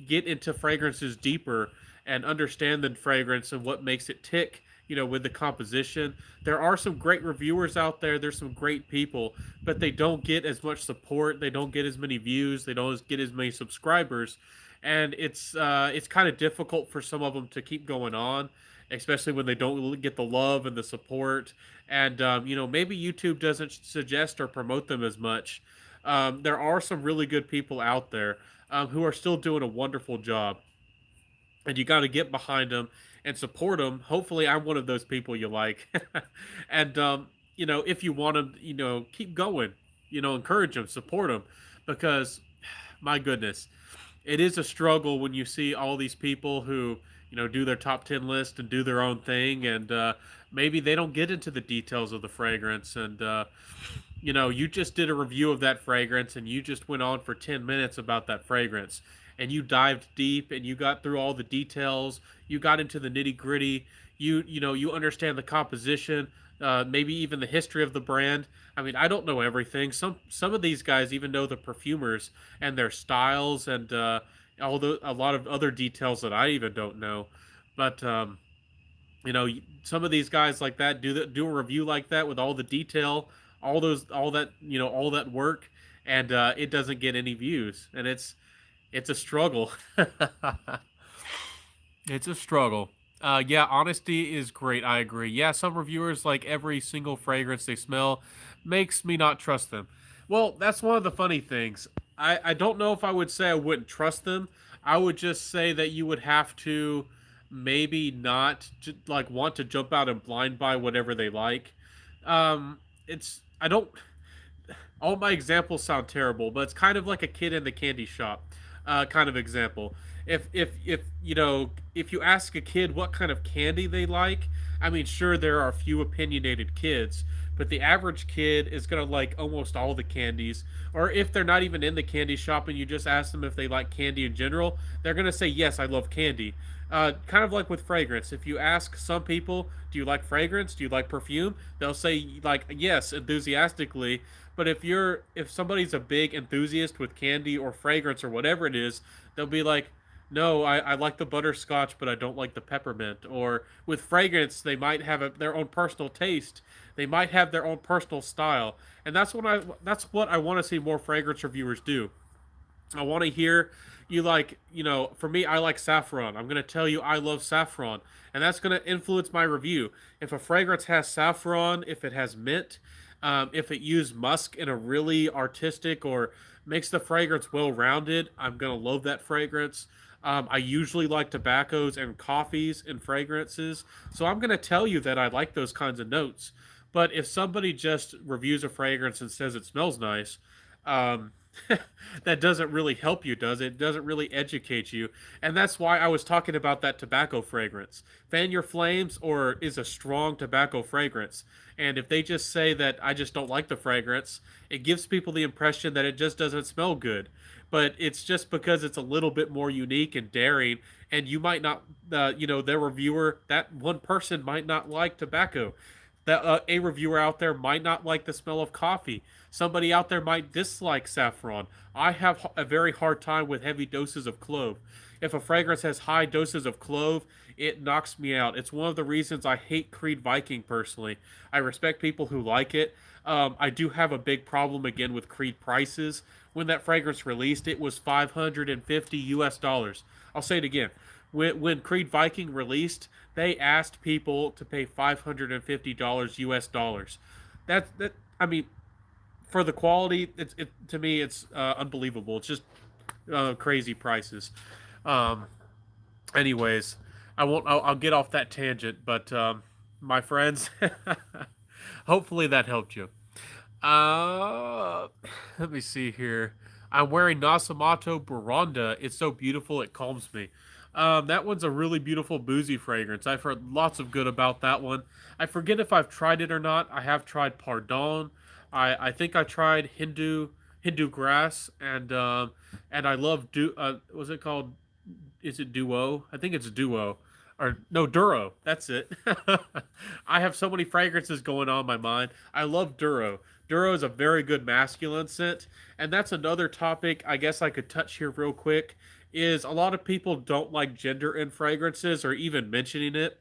get into fragrances deeper and understand the fragrance and what makes it tick, with the composition. There are some great reviewers out there. There's some great people, but they don't get as much support. They don't get as many views. They don't get as many subscribers, and it's kind of difficult for some of them to keep going on, especially when they don't get the love and the support. And maybe YouTube doesn't suggest or promote them as much. There are some really good people out there who are still doing a wonderful job, and you got to get behind them and support them. Hopefully, I'm one of those people you like, and if you want to, keep going, encourage them, support them, because my goodness, it is a struggle when you see all these people who do their top 10 list and do their own thing, and maybe they don't get into the details of the fragrance. And you just did a review of that fragrance and you just went on for 10 minutes about that fragrance, and you dived deep and you got through all the details, you got into the nitty gritty, you understand the composition, maybe even the history of the brand. I mean, I don't know everything. Some of these guys even know the perfumers and their styles, and a lot of other details that I even don't know. But some of these guys like that do a review like that with all the detail, all that work, and it doesn't get any views, and it's a struggle. It's a struggle. Yeah, honesty is great. I agree. Yeah, some reviewers like every single fragrance they smell makes me not trust them. Well, that's one of the funny things. I don't know if I would say I wouldn't trust them. I would just say that you would have to maybe not like want to jump out and blind buy whatever they like. It's I don't all my examples sound terrible, but it's kind of like a kid in the candy shop kind of example. If you ask a kid what kind of candy they like, I mean, sure there are a few opinionated kids, but the average kid is gonna like almost all the candies. Or if they're not even in the candy shop and you just ask them if they like candy in general, they're gonna say yes, I love candy. Kind of like with fragrance. If you ask some people, do you like fragrance? Do you like perfume? They'll say like yes, enthusiastically. But if somebody's a big enthusiast with candy or fragrance or whatever it is, they'll be like, no, I like the butterscotch, but I don't like the peppermint. Or with fragrance, they might have their own personal taste. They might have their own personal style, and that's what I want to see more fragrance reviewers do. I want to hear you like, for me, I like saffron. I'm going to tell you I love saffron, and that's going to influence my review. If a fragrance has saffron, if it has mint, if it used musk in a really artistic or makes the fragrance well rounded, I'm going to love that fragrance. I usually like tobaccos and coffees and fragrances, so I'm going to tell you that I like those kinds of notes. But if somebody just reviews a fragrance and says it smells nice, um, that doesn't really help you, does it? It doesn't really educate you. And that's why I was talking about that tobacco fragrance. Fan Your Flames or is a strong tobacco fragrance. And if they just say that I just don't like the fragrance, it gives people the impression that it just doesn't smell good. But it's just because it's a little bit more unique and daring, and you might not, their reviewer, that one person might not like tobacco. That a reviewer out there might not like the smell of coffee. Somebody out there might dislike saffron. I have a very hard time with heavy doses of clove. If a fragrance has high doses of clove, it knocks me out. It's one of the reasons I hate Creed Viking personally. I respect people who like it. I do have a big problem again with Creed prices. When that fragrance released, it was 550 US dollars. I'll say it again. When Creed Viking released, they asked people to pay $550 US dollars. That I mean, for the quality, it to me it's unbelievable. It's just crazy prices. Um, anyways, I won't. I'll get off that tangent, but my friends, hopefully that helped you. Uh, let me see here. I'm wearing Nasamato Buranda. It's so beautiful, it calms me. That one's a really beautiful boozy fragrance. I've heard lots of good about that one. I forget if I've tried it or not. I have tried Pardon. I think I tried Hindu grass, and I love was it called, is it Duo? I think it's Duo. Or no, Duro. That's it. I have so many fragrances going on in my mind. I love Duro. Duro is a very good masculine scent, and that's another topic I guess I could touch here real quick. Is a lot of people don't like gender in fragrances or even mentioning it.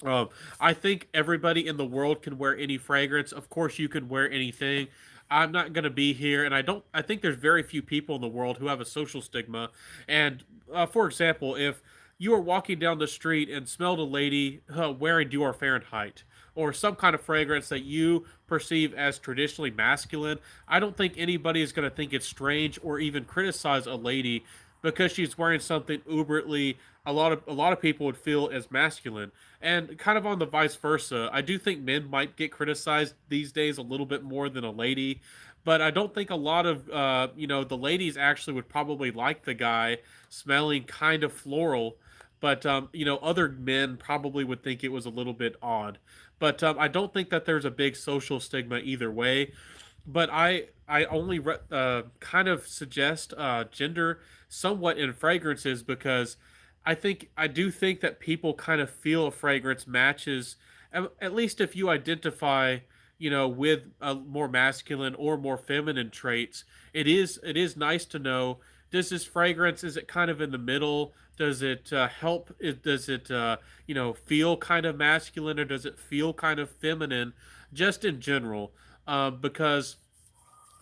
um, I think everybody in the world can wear any fragrance. Of course, you can wear anything. I'm not going to be here, and I don't. I think there's very few people in the world who have a social stigma. And for example, if you were walking down the street and smelled a lady wearing Dior Fahrenheit or some kind of fragrance that you perceive as traditionally masculine, I don't think anybody is going to think it's strange or even criticize a lady because she's wearing something uberly a lot of people would feel as masculine. And kind of on the vice versa, I do think men might get criticized these days a little bit more than a lady, but I don't think a lot of the ladies actually would probably like the guy smelling kind of floral. But other men probably would think it was a little bit odd. But I don't think that there's a big social stigma either way. But I only kind of suggest gender somewhat in fragrances because I do think that people kind of feel a fragrance matches, at least if you identify, with more masculine or more feminine traits. It is nice to know, does this fragrance, is it kind of in the middle? Does it does it feel kind of masculine, or does it feel kind of feminine, just in general? Because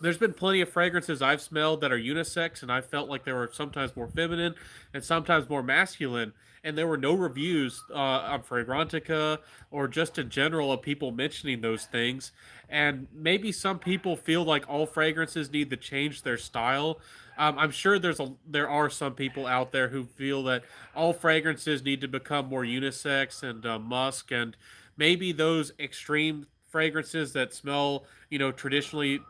there's been plenty of fragrances I've smelled that are unisex, and I felt like they were sometimes more feminine and sometimes more masculine. And there were no reviews on Fragrantica or just in general of people mentioning those things. And maybe some people feel like all fragrances need to change their style. I'm sure there are some people out there who feel that all fragrances need to become more unisex and musk, and maybe those extreme fragrances that smell, traditionally,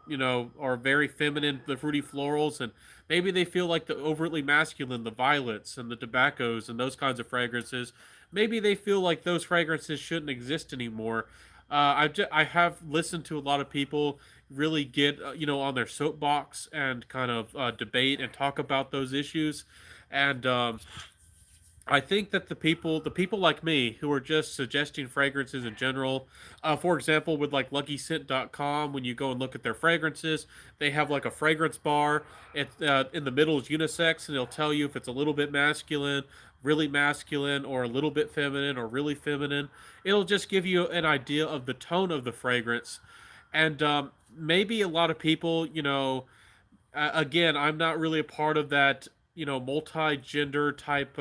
are very feminine, the fruity florals, and maybe they feel like the overtly masculine, the violets and the tobaccos and those kinds of fragrances. Maybe they feel like those fragrances shouldn't exist anymore. I have listened to a lot of people really get on their soapbox and kind of debate and talk about those issues, and I think that the people like me who are just suggesting fragrances in general, for example, with like LuckyScent.com, when you go and look at their fragrances, they have like a fragrance bar. It in the middle is unisex, and they'll tell you if it's a little bit masculine, or a little bit feminine, or really feminine. It'll just give you an idea of the tone of the fragrance, and maybe a lot of people, again, I'm not really a part of that, multi-gender type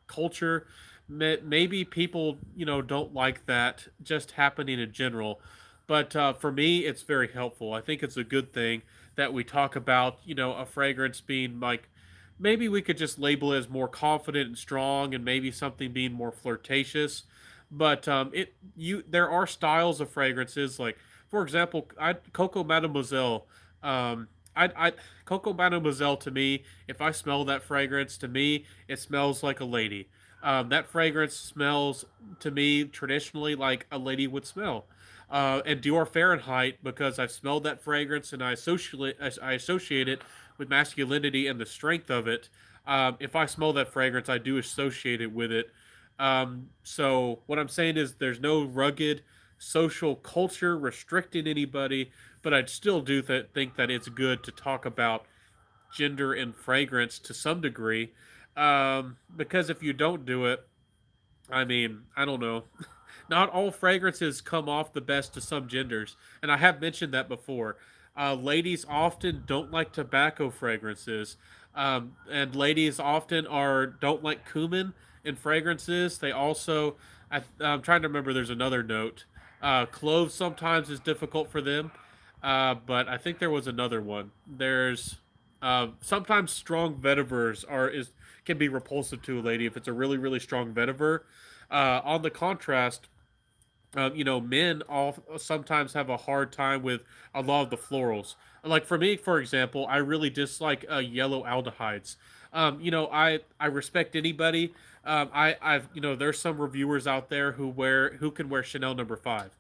culture. Maybe people, don't like that just happening in general. But for me, it's very helpful. I think it's a good thing that we talk about, a fragrance being like, maybe we could just label it as more confident and strong, and maybe something being more flirtatious. But there are styles of fragrances, like for example, Coco Mademoiselle. I Coco Mademoiselle, to me, if I smell that fragrance, to me it smells like a lady. That fragrance smells to me traditionally like a lady would smell. And Dior Fahrenheit, because I've smelled that fragrance and I associate it with masculinity and the strength of it. If I smell that fragrance, I do associate it with it. So what I'm saying is, there's no rugged social culture restricting anybody, but I still do think that it's good to talk about gender and fragrance to some degree, because if you don't do it, I mean, I don't know. Not all fragrances come off the best to some genders, and I have mentioned that before. Ladies often don't like tobacco fragrances, and ladies often are don't like cumin in fragrances. They also, I'm trying to remember. There's another note. Cloves sometimes is difficult for them, but I think there was another one. There's sometimes strong vetivers are is can be repulsive to a lady if it's a really really strong vetiver. On the contrast, men all sometimes have a hard time with a lot of the florals. Like for me, for example, I really dislike yellow aldehydes. I respect anybody. I've there's some reviewers out there who can wear Chanel number five.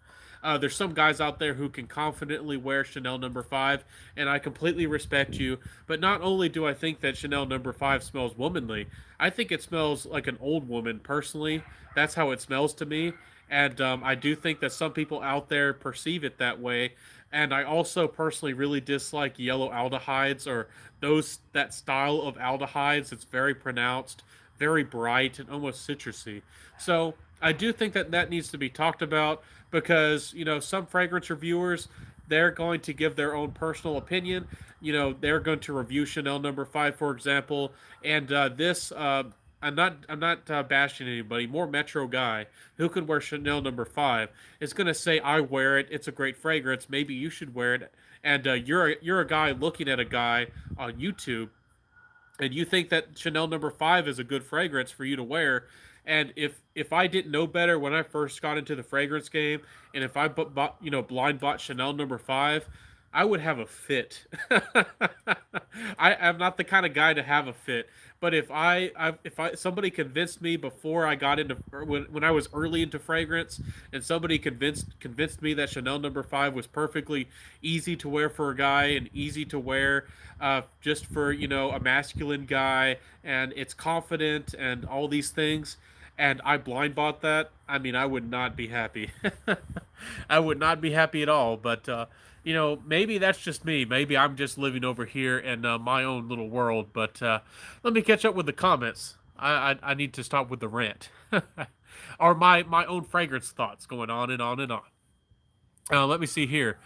There's some guys out there who can confidently wear Chanel number five, and I completely respect you. But not only do I think that Chanel number five smells womanly, I think it smells like an old woman. Personally, that's how it smells to me, and I do think that some people out there perceive it that way. And I also personally really dislike yellow aldehydes or those that style of aldehydes. It's very pronounced, very bright, and almost citrusy. So I do think that that needs to be talked about because some fragrance reviewers, they're going to give their own personal opinion. They're going to review Chanel number five, for example, and this. I'm not bashing anybody. More Metro guy who can wear Chanel number five is going to say, "I wear it. It's a great fragrance. Maybe you should wear it." And you're a guy looking at a guy on YouTube, and you think that Chanel number five is a good fragrance for you to wear. And if I didn't know better when I first got into the fragrance game, and if I bought blind bought Chanel number five, I would have a fit. I'm not the kind of guy to have a fit, but if I somebody convinced me before I got into when I was early into fragrance, and somebody convinced me that Chanel number five was perfectly easy to wear for a guy and easy to wear just for a masculine guy, and it's confident and all these things, and I blind bought that, I mean, I would not be happy. I would not be happy at all. But maybe that's just me. Maybe I'm just living over here in my own little world. But let me catch up with the comments. I need to stop with the rant, or my own fragrance thoughts going on and on and on. Let me see here.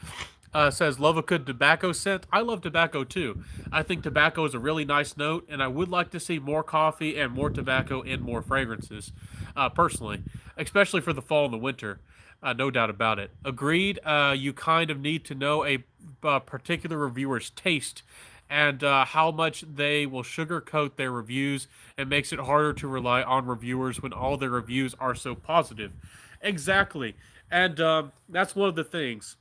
Says love a good tobacco scent. I love tobacco too. I think tobacco is a really nice note, and I would like to see more coffee and more tobacco and more fragrances, personally, especially for the fall and the winter. No doubt about it. Agreed. You kind of need to know a particular reviewer's taste and how much they will sugarcoat their reviews. It makes it harder to rely on reviewers when all their reviews are so positive. Exactly. And that's one of the things.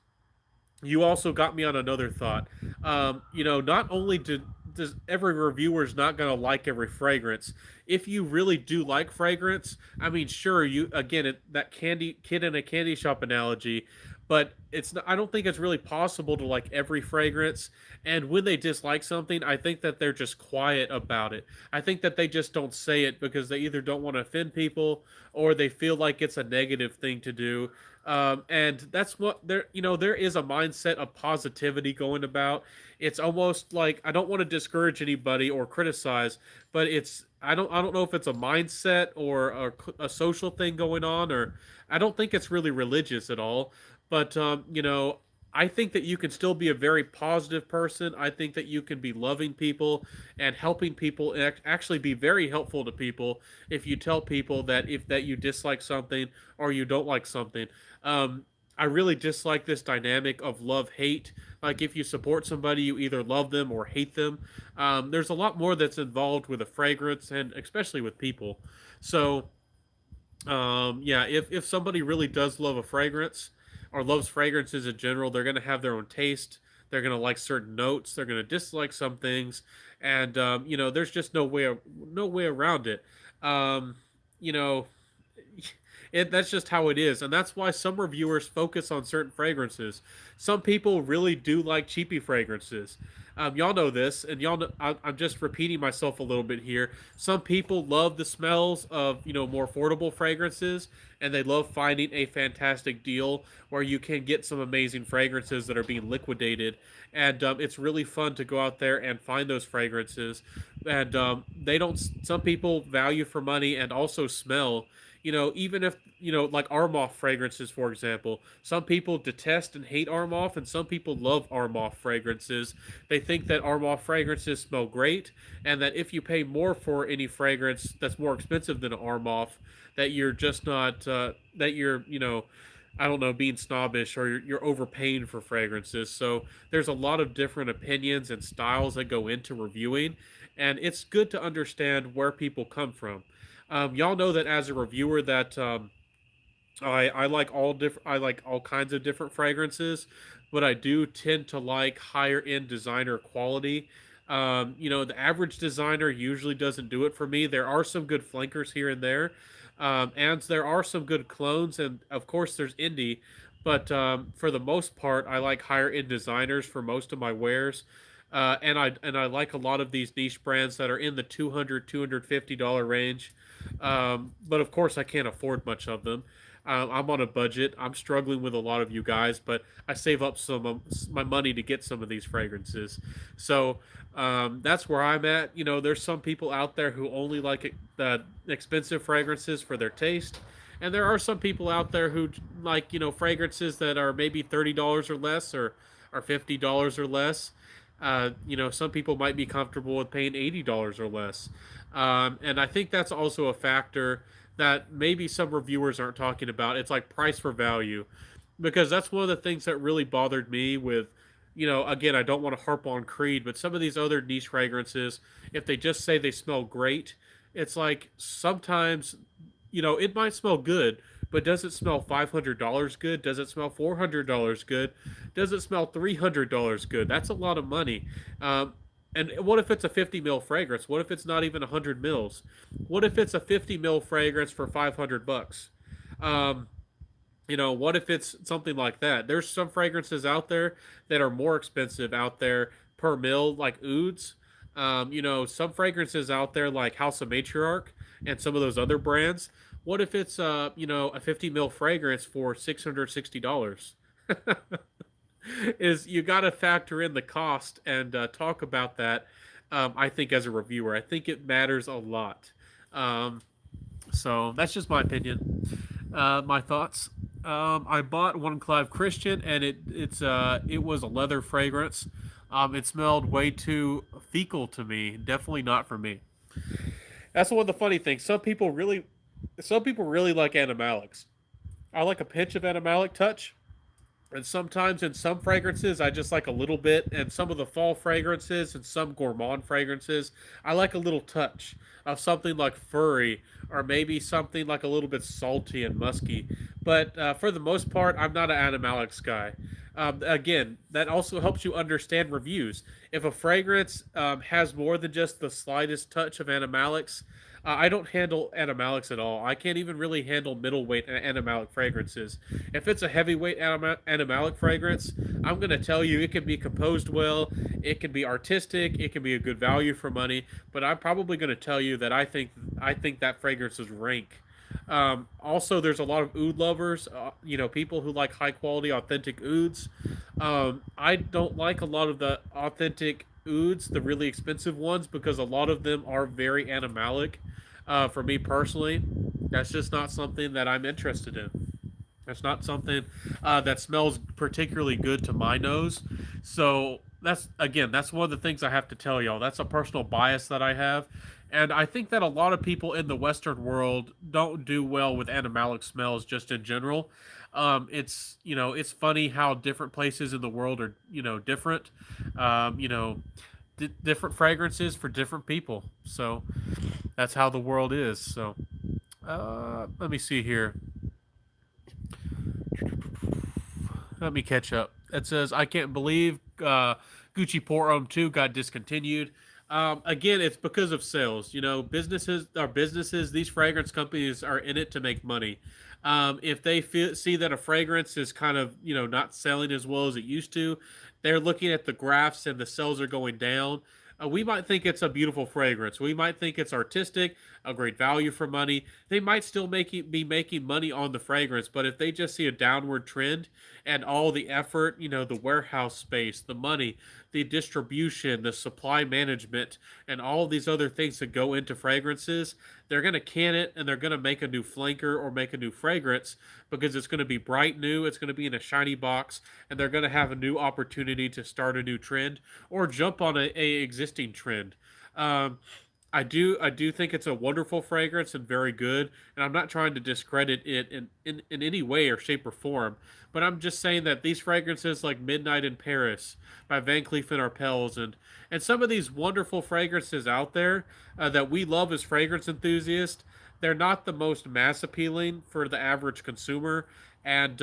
You also got me on another thought. Not only does every reviewer is not going to like every fragrance. If you really do like fragrance, I mean, sure, you again that candy kid in a candy shop analogy, but it's not, I don't think it's really possible to like every fragrance. And when they dislike something, I think that they're just quiet about it. I think that they just don't say it because they either don't want to offend people or they feel like it's a negative thing to do. And that's what there is a mindset of positivity going about. It's almost like I don't want to discourage anybody or criticize, but I don't know if it's a mindset or a social thing going on, or I don't think it's really religious at all. But I think that you can still be a very positive person. I think that you can be loving people and helping people, and actually be very helpful to people if you tell people that if that you dislike something or you don't like something. Um, I really dislike this dynamic of love hate. Like if you support somebody, you either love them or hate them. There's a lot more that's involved with a fragrance and especially with people. So yeah, if somebody really does love a fragrance or loves fragrances in general, they're gonna have their own taste. They're gonna like certain notes. They're gonna dislike some things, and there's just no way around it. Um, you know, that's just how it is, and that's why some reviewers focus on certain fragrances. Some people really do like cheapy fragrances. Y'all know this, and y'all know, I'm just repeating myself a little bit here. Some people love the smells of more affordable fragrances, and they love finding a fantastic deal where you can get some amazing fragrances that are being liquidated, and it's really fun to go out there and find those fragrances. And they don't. Some people value for money and also smell. Even if like Armoff fragrances, for example, some people detest and hate Armoff, and some people love Armoff fragrances. They think that Armoff fragrances smell great, and that if you pay more for any fragrance that's more expensive than an Armoff, that you're just not that you're I don't know, being snobbish, or you're overpaying for fragrances. So there's a lot of different opinions and styles that go into reviewing, and it's good to understand where people come from. Y'all know that as a reviewer that I like I like all kinds of different fragrances, but I do tend to like higher end designer quality. The average designer usually doesn't do it for me. There are some good flankers here and there, and there are some good clones, and of course there's indie. But for the most part, I like higher end designers for most of my wares. And I like a lot of these niche brands that are in the $250 range. But of course, I can't afford much of them. I'm on a budget. I'm struggling with a lot of you guys, but I save up some of my money to get some of these fragrances. So that's where I'm at. There's some people out there who only like expensive fragrances for their taste, and there are some people out there who like fragrances that are maybe $30 or less, or $50 or less. Some people might be comfortable with paying $80 or less, and I think that's also a factor that maybe some reviewers aren't talking about. It's like price for value, because that's one of the things that really bothered me with, again, I don't want to harp on Creed, but some of these other niche fragrances, if they just say they smell great, it's like sometimes, it might smell good, but does it smell $500 good? Does it smell $400 good? Does it smell $300 good? That's a lot of money. And what if it's a 50 mil fragrance? What if it's not even 100 mils? What if it's a 50 mil fragrance for 500 bucks? Um, what if it's something like that? There's some fragrances out there that are more expensive out there per mil, like ouds. Some fragrances out there like House of Matriarch and some of those other brands. What if it's a 50 mil fragrance for $660? Is you got to factor in the cost and talk about that. I think as a reviewer, I think it matters a lot. Um, so that's just my opinion, my thoughts. I bought one Clive Christian, and it was a leather fragrance. It smelled way too fecal to me. Definitely not for me. That's one of the funny things. Some people really like animalics. I like a pinch of animalic touch, and sometimes in some fragrances I just like a little bit, and some of the fall fragrances and some gourmand fragrances I like a little touch of something like furry, or maybe something like a little bit salty and musky. But for the most part, I'm not an animalics guy. Again, that also helps you understand reviews. If a fragrance has more than just the slightest touch of animalics, I don't handle animalics at all. I can't even really handle middleweight animalic fragrances. If it's a heavyweight animalic fragrance, I'm going to tell you it can be composed well, it can be artistic, it can be a good value for money, but I'm probably going to tell you that I think that fragrance is rank. Also, there's a lot of oud lovers, people who like high quality, authentic ouds. I don't like a lot of the authentic ouds, the really expensive ones, because a lot of them are very animalic. For me personally, that's just not something that I'm interested in. It's not something that smells particularly good to my nose. So that's one of the things I have to tell y'all. That's a personal bias that I have, and I think that a lot of people in the Western world don't do well with animalic smells just in general. It's funny how different places in the world are different. Um, you know, different fragrances for different people. So that's how the world is. So let me see here. Let me catch up. It says, I can't believe Gucci Pour Homme 2 got discontinued. Again, it's because of sales. Businesses are businesses. These fragrance companies are in it to make money. If they see that a fragrance is kind of, not selling as well as it used to, they're looking at the graphs and the sales are going down. We might think it's a beautiful fragrance. We might think it's artistic, a great value for money. They might still be making money on the fragrance, but if they just see a downward trend and all the effort, the warehouse space, the money, the distribution, the supply management, and all these other things that go into fragrances, they're going to can it and they're going to make a new flanker or make a new fragrance because it's going to be bright new, it's going to be in a shiny box, and they're going to have a new opportunity to start a new trend or jump on a existing trend. Um, I do think it's a wonderful fragrance and very good, and I'm not trying to discredit it in any way or shape or form, but I'm just saying that these fragrances like Midnight in Paris by Van Cleef and Arpels, and some of these wonderful fragrances out there that we love as fragrance enthusiasts, they're not the most mass appealing for the average consumer, and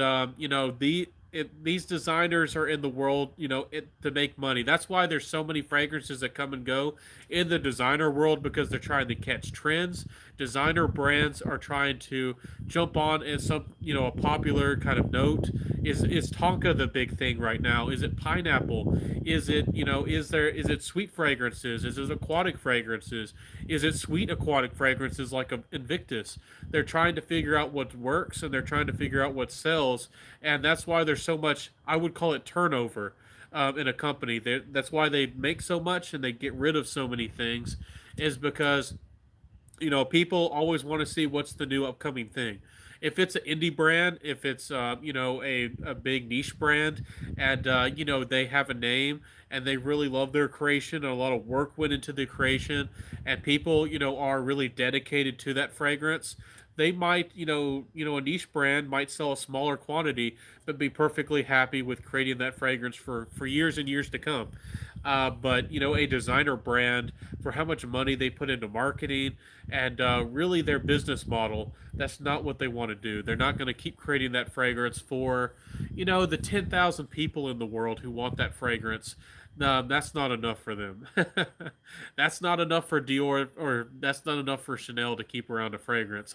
these designers are in the world, to make money. That's why there's so many fragrances that come and go in the designer world, because they're trying to catch trends. Designer brands are trying to jump on in some, a popular kind of note. Is Tonka the big thing right now? Is it pineapple? Is it, is it sweet fragrances? Is it aquatic fragrances? Is it sweet aquatic fragrances like a Invictus? They're trying to figure out what works, and they're trying to figure out what sells, and that's why there's so much. I would call it turnover in a company. That's why they make so much and they get rid of so many things, is because people always want to see what's the new upcoming thing. If it's an indie brand, if it's a big niche brand, and they have a name and they really love their creation and a lot of work went into the creation, and people are really dedicated to that fragrance, they might a niche brand might sell a smaller quantity but be perfectly happy with creating that fragrance for years and years to come. But a designer brand, for how much money they put into marketing and really their business model, that's not what they want to do. They're not going to keep creating that fragrance for the 10,000 people in the world who want that fragrance. No, that's not enough for them. That's not enough for Dior, or that's not enough for Chanel to keep around a fragrance.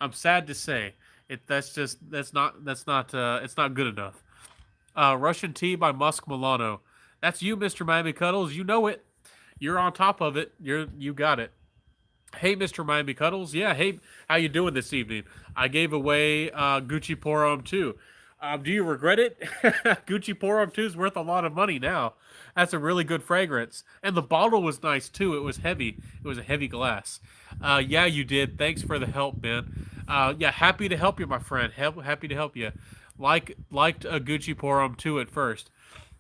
I'm sad to say it. That's not it's not good enough. Russian Tea by Musk Milano. That's you, Mr. Miami Cuddles. You know it. You're on top of it. You got it. Hey, Mr. Miami Cuddles. Yeah, hey, how you doing this evening? I gave away Gucci Porom 2. Do you regret it? Gucci Porom 2 is worth a lot of money now. That's a really good fragrance. And the bottle was nice, too. It was heavy. It was a heavy glass. Yeah, you did. Thanks for the help, Ben. Yeah, happy to help you, my friend. Happy to help you. Liked a Gucci Porom 2 at first.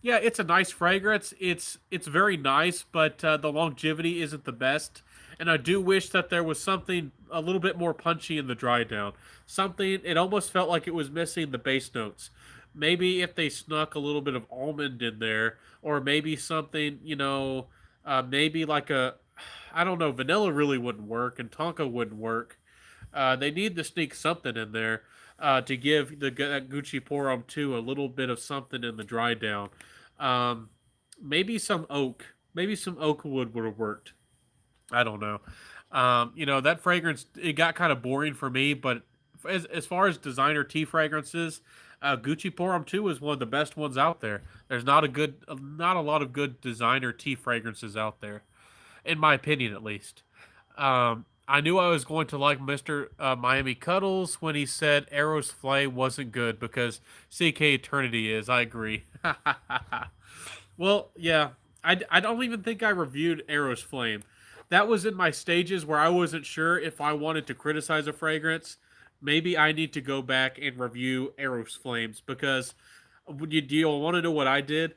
Yeah, it's a nice fragrance. It's very nice, but the longevity isn't the best. And I do wish that there was something a little bit more punchy in the dry down. Something, it almost felt like it was missing the bass notes. Maybe if they snuck a little bit of almond in there, or maybe something, maybe like I don't know, vanilla really wouldn't work, and tonka wouldn't work. They need to sneak something in there to give that Gucci Porom 2 a little bit of something in the dry down. Um, maybe some oak. Maybe some oak would have worked. I don't know. That fragrance, it got kind of boring for me, but as far as designer tea fragrances, Gucci Porom 2 is one of the best ones out there. There's not a lot of good designer tea fragrances out there, in my opinion, at least. I knew I was going to like Mr. Miami Cuddles when he said Arrow's Flame wasn't good because CK Eternity is. I agree. Well, yeah, I don't even think I reviewed Arrow's Flame. That was in my stages where I wasn't sure if I wanted to criticize a fragrance. Maybe I need to go back and review Arrow's Flames, because do you want to know what I did?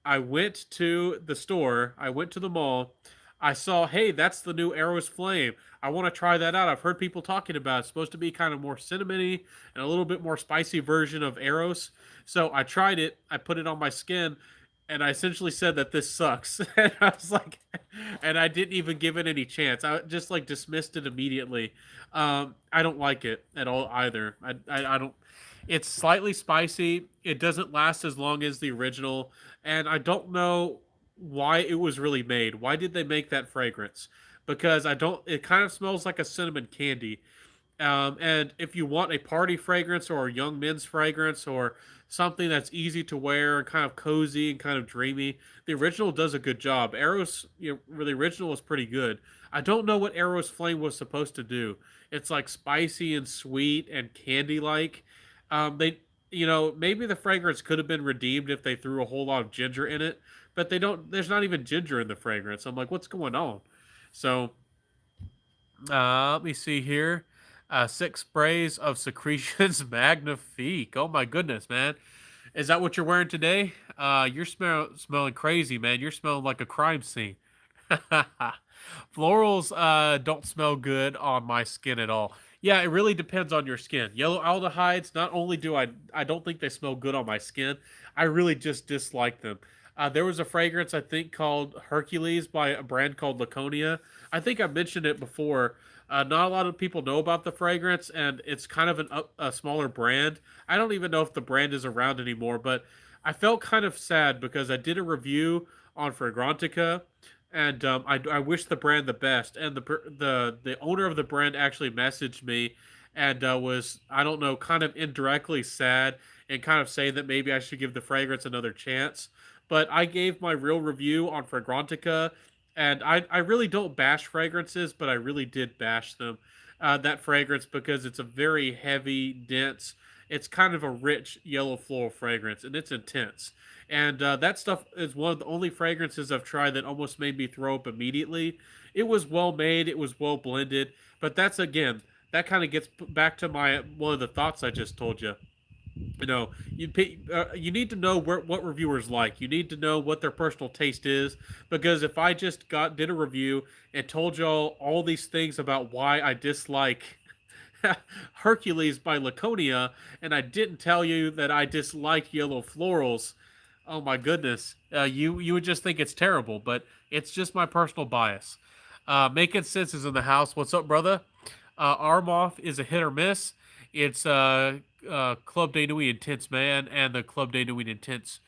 I went to the store, I went to the mall, I saw, hey, that's the new Arrow's Flame. I want to try that out. I've heard people talking about it. It's supposed to be kind of more cinnamony and a little bit more spicy version of Arrows. So I tried it, I put it on my skin, and I essentially said that this sucks. And I was like, and I didn't even give it any chance. I just like dismissed it immediately. I don't like it at all either. I don't. It's slightly spicy. It doesn't last as long as the original, and I don't know why it was really made. Why did they make that fragrance? Because I don't. It kind of smells like a cinnamon candy. And if you want a party fragrance or a young men's fragrance or something that's easy to wear and kind of cozy and kind of dreamy, the original does a good job. Arrow's, the original is pretty good. I don't know what Arrow's Flame was supposed to do. It's like spicy and sweet and candy like. Maybe the fragrance could have been redeemed if they threw a whole lot of ginger in it, but they don't. There's not even ginger in the fragrance. I'm like, what's going on? So let me see here. 6 sprays of secretions magnifique. Oh my goodness, man. Is that what you're wearing today? You're smelling crazy, man. You're smelling like a crime scene. Florals don't smell good on my skin at all. Yeah, it really depends on your skin. Yellow aldehydes, not only do I don't think they smell good on my skin, I really just dislike them. There was a fragrance I think called Hercules by a brand called Laconia. I think I mentioned it before. Not a lot of people know about the fragrance, and it's kind of a smaller brand. I don't even know if the brand is around anymore, but I felt kind of sad because I did a review on Fragrantica, and I wish the brand the best. And the owner of the brand actually messaged me and was, I don't know, kind of indirectly sad and kind of saying that maybe I should give the fragrance another chance. But I gave my real review on Fragrantica, and I really don't bash fragrances, but I really did bash them. That fragrance, because it's a very heavy, dense. It's kind of a rich yellow floral fragrance, and it's intense. And that stuff is one of the only fragrances I've tried that almost made me throw up immediately. It was well made, it was well blended, but that's again, that kind of gets back to my one of the thoughts I just told you. You need to know what reviewers like. You need to know what their personal taste is, because if I just got did a review and told y'all all these things about why I dislike Hercules by Laconia, and I didn't tell you that I dislike yellow florals, oh my goodness, you would just think it's terrible. But it's just my personal bias. Making sense is in the house. What's up, brother? Armoff is a hit or miss. It's Club de Nuit Intense Man and the Club de Nuit Intense,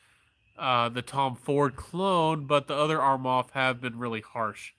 the Tom Ford clone, but the other Armoff have been really harsh.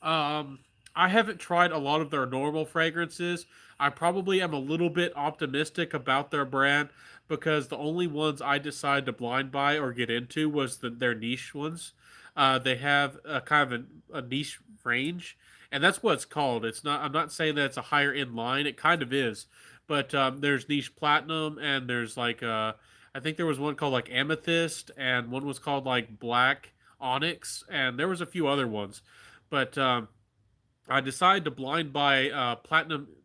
Um, I haven't tried a lot of their normal fragrances. I probably am a little bit optimistic about their brand because the only ones I decided to blind buy or get into was their niche ones. They have a kind of a niche range, and that's what it's called. It's not. I'm not saying that it's a higher end line. It kind of is, but there's niche platinum, and there's like I think there was one called like amethyst, and one was called like black onyx, and there was a few other ones, but I decided to blind buy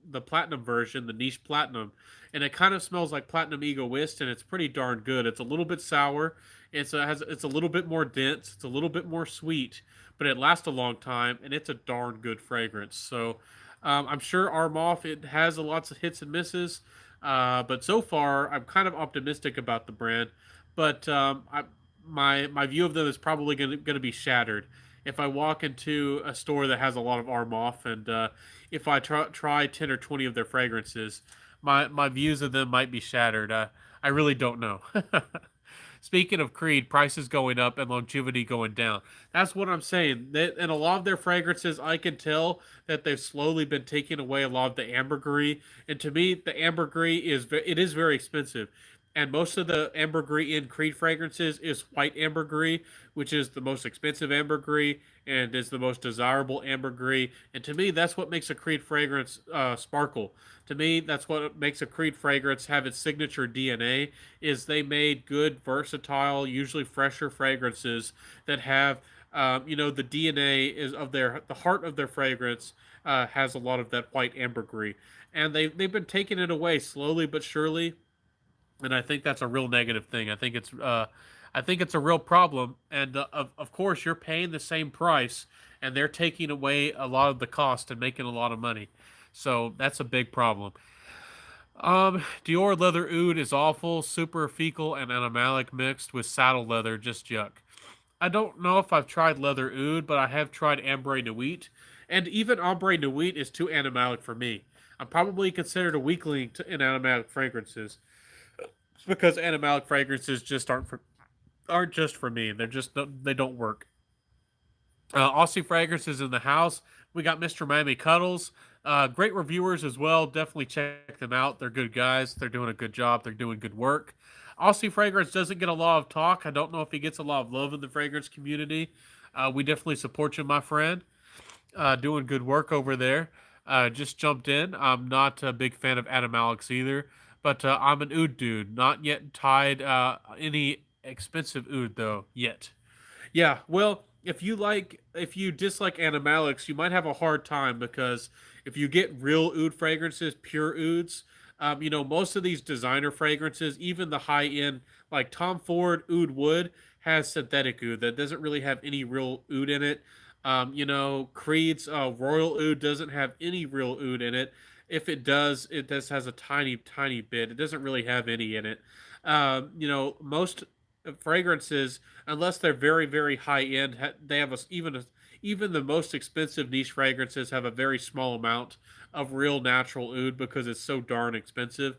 the platinum version, the niche platinum, and it kind of smells like platinum egoist, and it's pretty darn good. It's a little bit sour. It's a little bit more dense. It's a little bit more sweet, but it lasts a long time, and it's a darn good fragrance. So I'm sure Armoff it has a lots of hits and misses, but so far I'm kind of optimistic about the brand. But my view of them is probably going to be shattered if I walk into a store that has a lot of arm off, and if I try 10 or 20 of their fragrances, my views of them might be shattered. I really don't know. Speaking of Creed, prices going up and longevity going down. That's what I'm saying. In a lot of their fragrances, I can tell that they've slowly been taking away a lot of the ambergris. And to me, the ambergris it is very expensive. And most of the ambergris in Creed fragrances is white ambergris, which is the most expensive ambergris and is the most desirable ambergris. And to me, that's what makes a Creed fragrance sparkle. To me, that's what makes a Creed fragrance have its signature DNA. Is they made good, versatile, usually fresher fragrances that have, the DNA is of the heart of their fragrance has a lot of that white ambergris, and they've been taking it away slowly but surely, and I think that's a real negative thing. I think it's a real problem, and of course you're paying the same price, and they're taking away a lot of the cost and making a lot of money, so that's a big problem. Dior leather oud is awful, super fecal and animalic mixed with saddle leather, just yuck. I don't know if I've tried leather oud, but I have tried ambre nuit, and even ambre nuit is too animalic for me. I'm probably considered a weakling in animalic fragrances because animalic fragrances just aren't just for me. They don't work. Aussie fragrances in the house. We got Mr. Miami Cuddles. Great reviewers as well. Definitely check them out. They're good guys. They're doing a good job. They're doing good work. Aussie fragrance doesn't get a lot of talk. I don't know if he gets a lot of love in the fragrance community. We definitely support you, my friend. Doing good work over there. Just jumped in. I'm not a big fan of animalics either, but I'm an oud dude. Not yet tied any expensive oud though yet. Yeah, well, if you dislike animalics, you might have a hard time because if you get real oud fragrances, pure ouds, most of these designer fragrances, even the high end, like Tom Ford Oud Wood, has synthetic oud that doesn't really have any real oud in it. Creed's Royal Oud doesn't have any real oud in it. If it just has a tiny, tiny bit. It doesn't really have any in it. Most fragrances, unless they're very, very high end, they have even the most expensive niche fragrances have a very small amount of real natural oud because it's so darn expensive.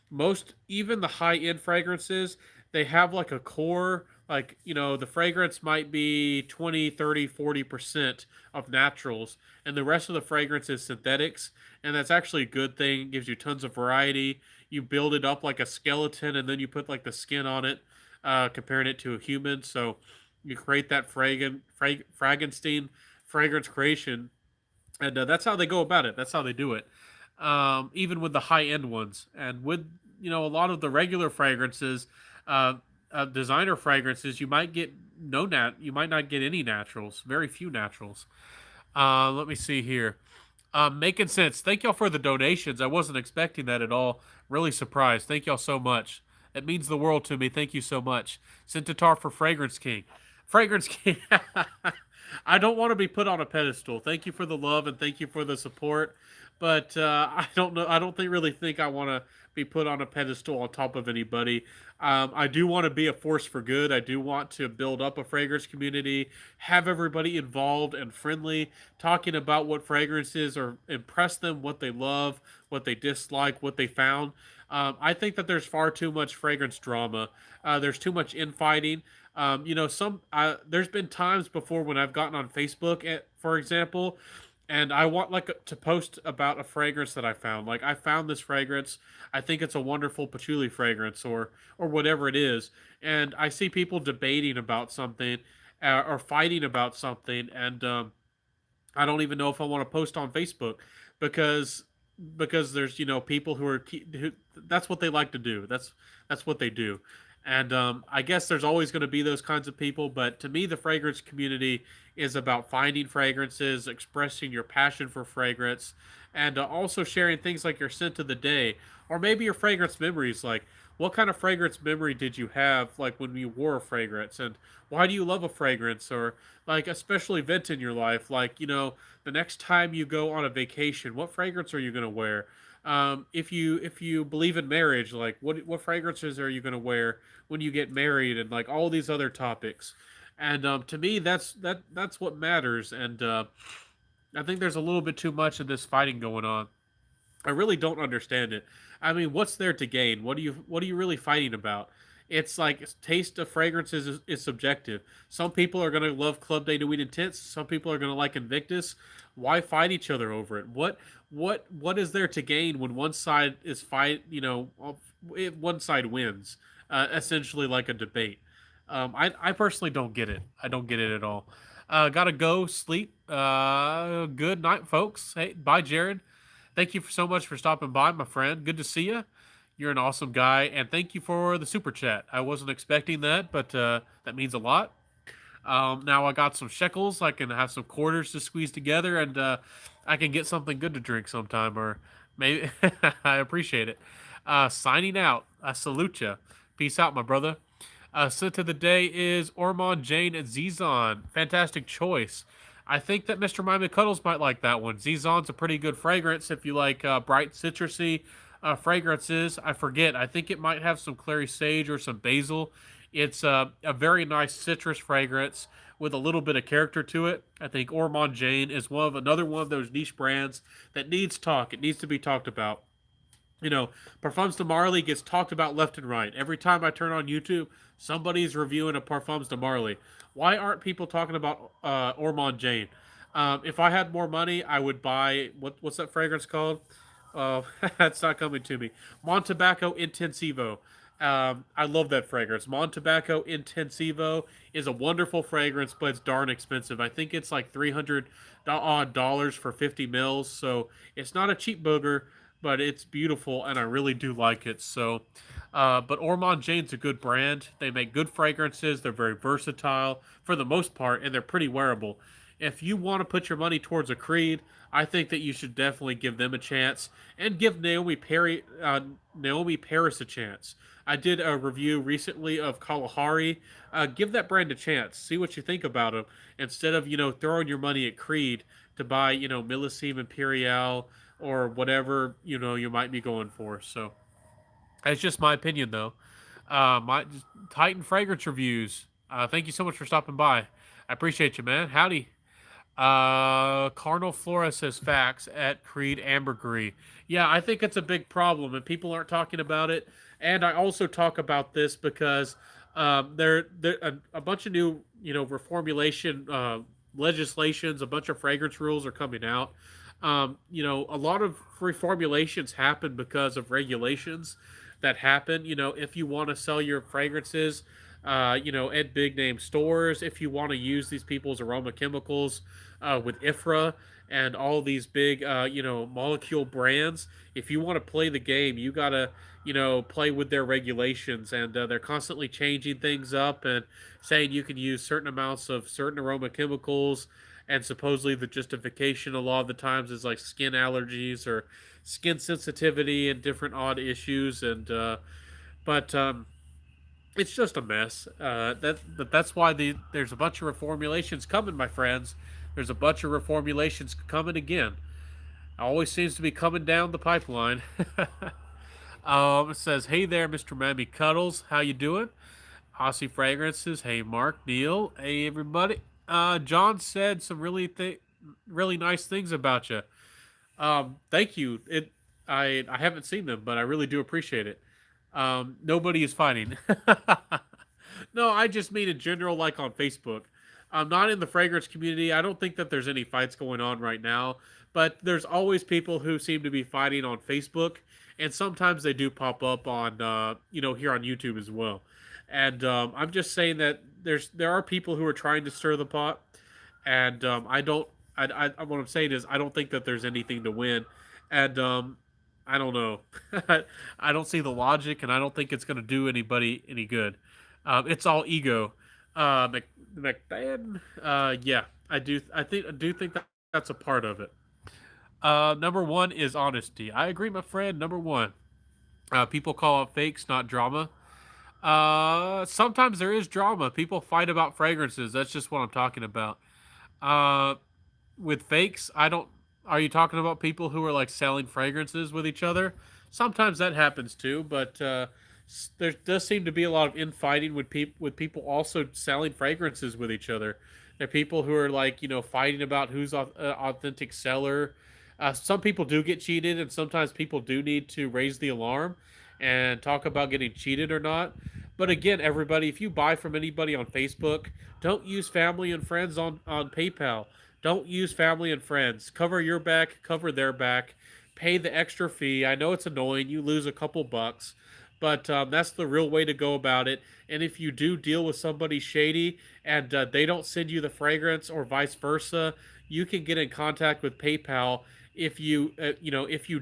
Most, even the high end fragrances, they have like a core, like, the fragrance might be 20, 30, 40% of naturals, and the rest of the fragrance is synthetics. And that's actually a good thing. It gives you tons of variety. You build it up like a skeleton, and then you put like the skin on it, comparing it to a human. So you create that Fragenstein fragrance creation, and that's how they go about it. That's how they do it. Even with the high end ones, and with a lot of the regular fragrances, uh, designer fragrances, you might not get any naturals, very few naturals. Let me see here. Making sense. Thank y'all for the donations. I wasn't expecting that at all. Really surprised. Thank y'all so much. It means the world to me. Thank you so much. Centaur for Fragrance King. Fragrance King. I don't want to be put on a pedestal. Thank you for the love and thank you for the support. But I don't know. I don't really think I want to be put on a pedestal on top of anybody. I do want to be a force for good. I do want to build up a fragrance community, have everybody involved and friendly, talking about what fragrances or impress them, what they love, what they dislike, what they found. I think that there's far too much fragrance drama. There's too much infighting. There's been times before when I've gotten on Facebook, for example, and I want like to post about a fragrance that I found. Like, I found this fragrance. I think it's a wonderful patchouli fragrance, or whatever it is, and I see people debating about something, or fighting about something, and I don't even know if I want to post on Facebook, because there's people who that's what they like to do. That's what they do. And I guess there's always going to be those kinds of people, but to me, the fragrance community is about finding fragrances, expressing your passion for fragrance, and also sharing things like your scent of the day, or maybe your fragrance memories. Like, what kind of fragrance memory did you have, like when you wore a fragrance, and why do you love a fragrance, or like a special event in your life, like the next time you go on a vacation, what fragrance are you going to wear? If you believe in marriage, like what fragrances are you going to wear when you get married, and like all these other topics. And to me, that's what matters. And I think there's a little bit too much of this fighting going on. I really don't understand it. I mean, what's there to gain? What are you really fighting about? It's like, taste of fragrances is subjective. Some people are gonna love Club de Nuit Intense. Some people are gonna like Invictus. Why fight each other over it? What is there to gain when one side is fight? One side wins. Essentially, like a debate. I personally don't get it. I don't get it at all. Gotta go sleep. Good night, folks. Hey, bye, Jared. Thank you so much for stopping by, my friend. Good to see you. You're an awesome guy, and thank you for the super chat. I wasn't expecting that, but that means a lot. Now I got some shekels. I can have some quarters to squeeze together, and I can get something good to drink sometime, or maybe I appreciate it. Signing out. I salute you. Peace out, my brother. Scent of the day is Ormond, Jane, and Zizon. Fantastic choice. I think that Mr. Mime Cuddles might like that one. Zizon's a pretty good fragrance if you like bright citrusy fragrances. I forget. I think it might have some clary sage or some basil. It's a very nice citrus fragrance with a little bit of character to it. I think Ormond Jane is another one of those niche brands that needs talk. It needs to be talked about. Parfums de Marly gets talked about left and right. Every time I turn on YouTube, somebody's reviewing a Parfums de Marly. Why aren't people talking about Ormond Jane? If I had more money, I would buy what's that fragrance called? That's not coming to me. Montebaco Intensivo. I love that fragrance. Montebaco Intensivo is a wonderful fragrance, but it's darn expensive. I think it's like $300 for 50 mils, so it's not a cheap booger, but it's beautiful, and I really do like it. So, but Ormond Jane's a good brand. They make good fragrances. They're very versatile for the most part, and they're pretty wearable. If you want to put your money towards a Creed, I think that you should definitely give them a chance, and give Naomi Paris a chance. I did a review recently of Kalahari. Give that brand a chance. See what you think about them, instead of throwing your money at Creed to buy Millesime Imperial or whatever you might be going for. So that's just my opinion, though. My Titan fragrance reviews. Thank you so much for stopping by. I appreciate you, man. Howdy. Cardinal Flora says facts at Creed Ambergris. Yeah, I think it's a big problem, and people aren't talking about it. And I also talk about this because there a bunch of new, reformulation legislations, a bunch of fragrance rules are coming out. A lot of reformulations happen because of regulations that happen. If you want to sell your fragrances, at big name stores, if you want to use these people's aroma chemicals with IFRA and all these big, molecule brands. If you want to play the game, you gotta, play with their regulations, and they're constantly changing things up and saying you can use certain amounts of certain aroma chemicals. And supposedly the justification a lot of the times is like skin allergies or skin sensitivity and different odd issues. And but it's just a mess. That's why there's a bunch of reformulations coming, my friends. There's a bunch of reformulations coming again. Always seems to be coming down the pipeline. It says, "Hey there, Mr. Mammy Cuddles. How you doing? Aussie Fragrances. Hey, Mark, Neil. Hey, everybody. John said some really nice things about you. Thank you. I haven't seen them, but I really do appreciate it. Nobody is fighting. No, I just mean in general, like on Facebook. I'm not in the fragrance community. I don't think that there's any fights going on right now, but there's always people who seem to be fighting on Facebook, and sometimes they do pop up on, here on YouTube as well. And I'm just saying that there are people who are trying to stir the pot, and I don't. What I'm saying is I don't think that there's anything to win, and I don't know. I don't see the logic, and I don't think it's going to do anybody any good. It's all ego. McBain. Yeah, I do think that that's a part of it. Number one is honesty. I agree, my friend. Number one. People call it fakes, not drama. Sometimes there is drama. People fight about fragrances. That's just what I'm talking about. Uh, with fakes, I don't. Are you talking about people who are like selling fragrances with each other? Sometimes that happens too, but there does seem to be a lot of infighting with people also selling fragrances with each other. There are people who are like fighting about who's authentic seller. Some people do get cheated, and sometimes people do need to raise the alarm and talk about getting cheated or not. But again, everybody, if you buy from anybody on Facebook, don't use family and friends on PayPal. Don't use family and friends. Cover your back, cover their back. Pay the extra fee. I know it's annoying. You lose a couple bucks, but that's the real way to go about it. And if you do deal with somebody shady and they don't send you the fragrance or vice versa, you can get in contact with PayPal if you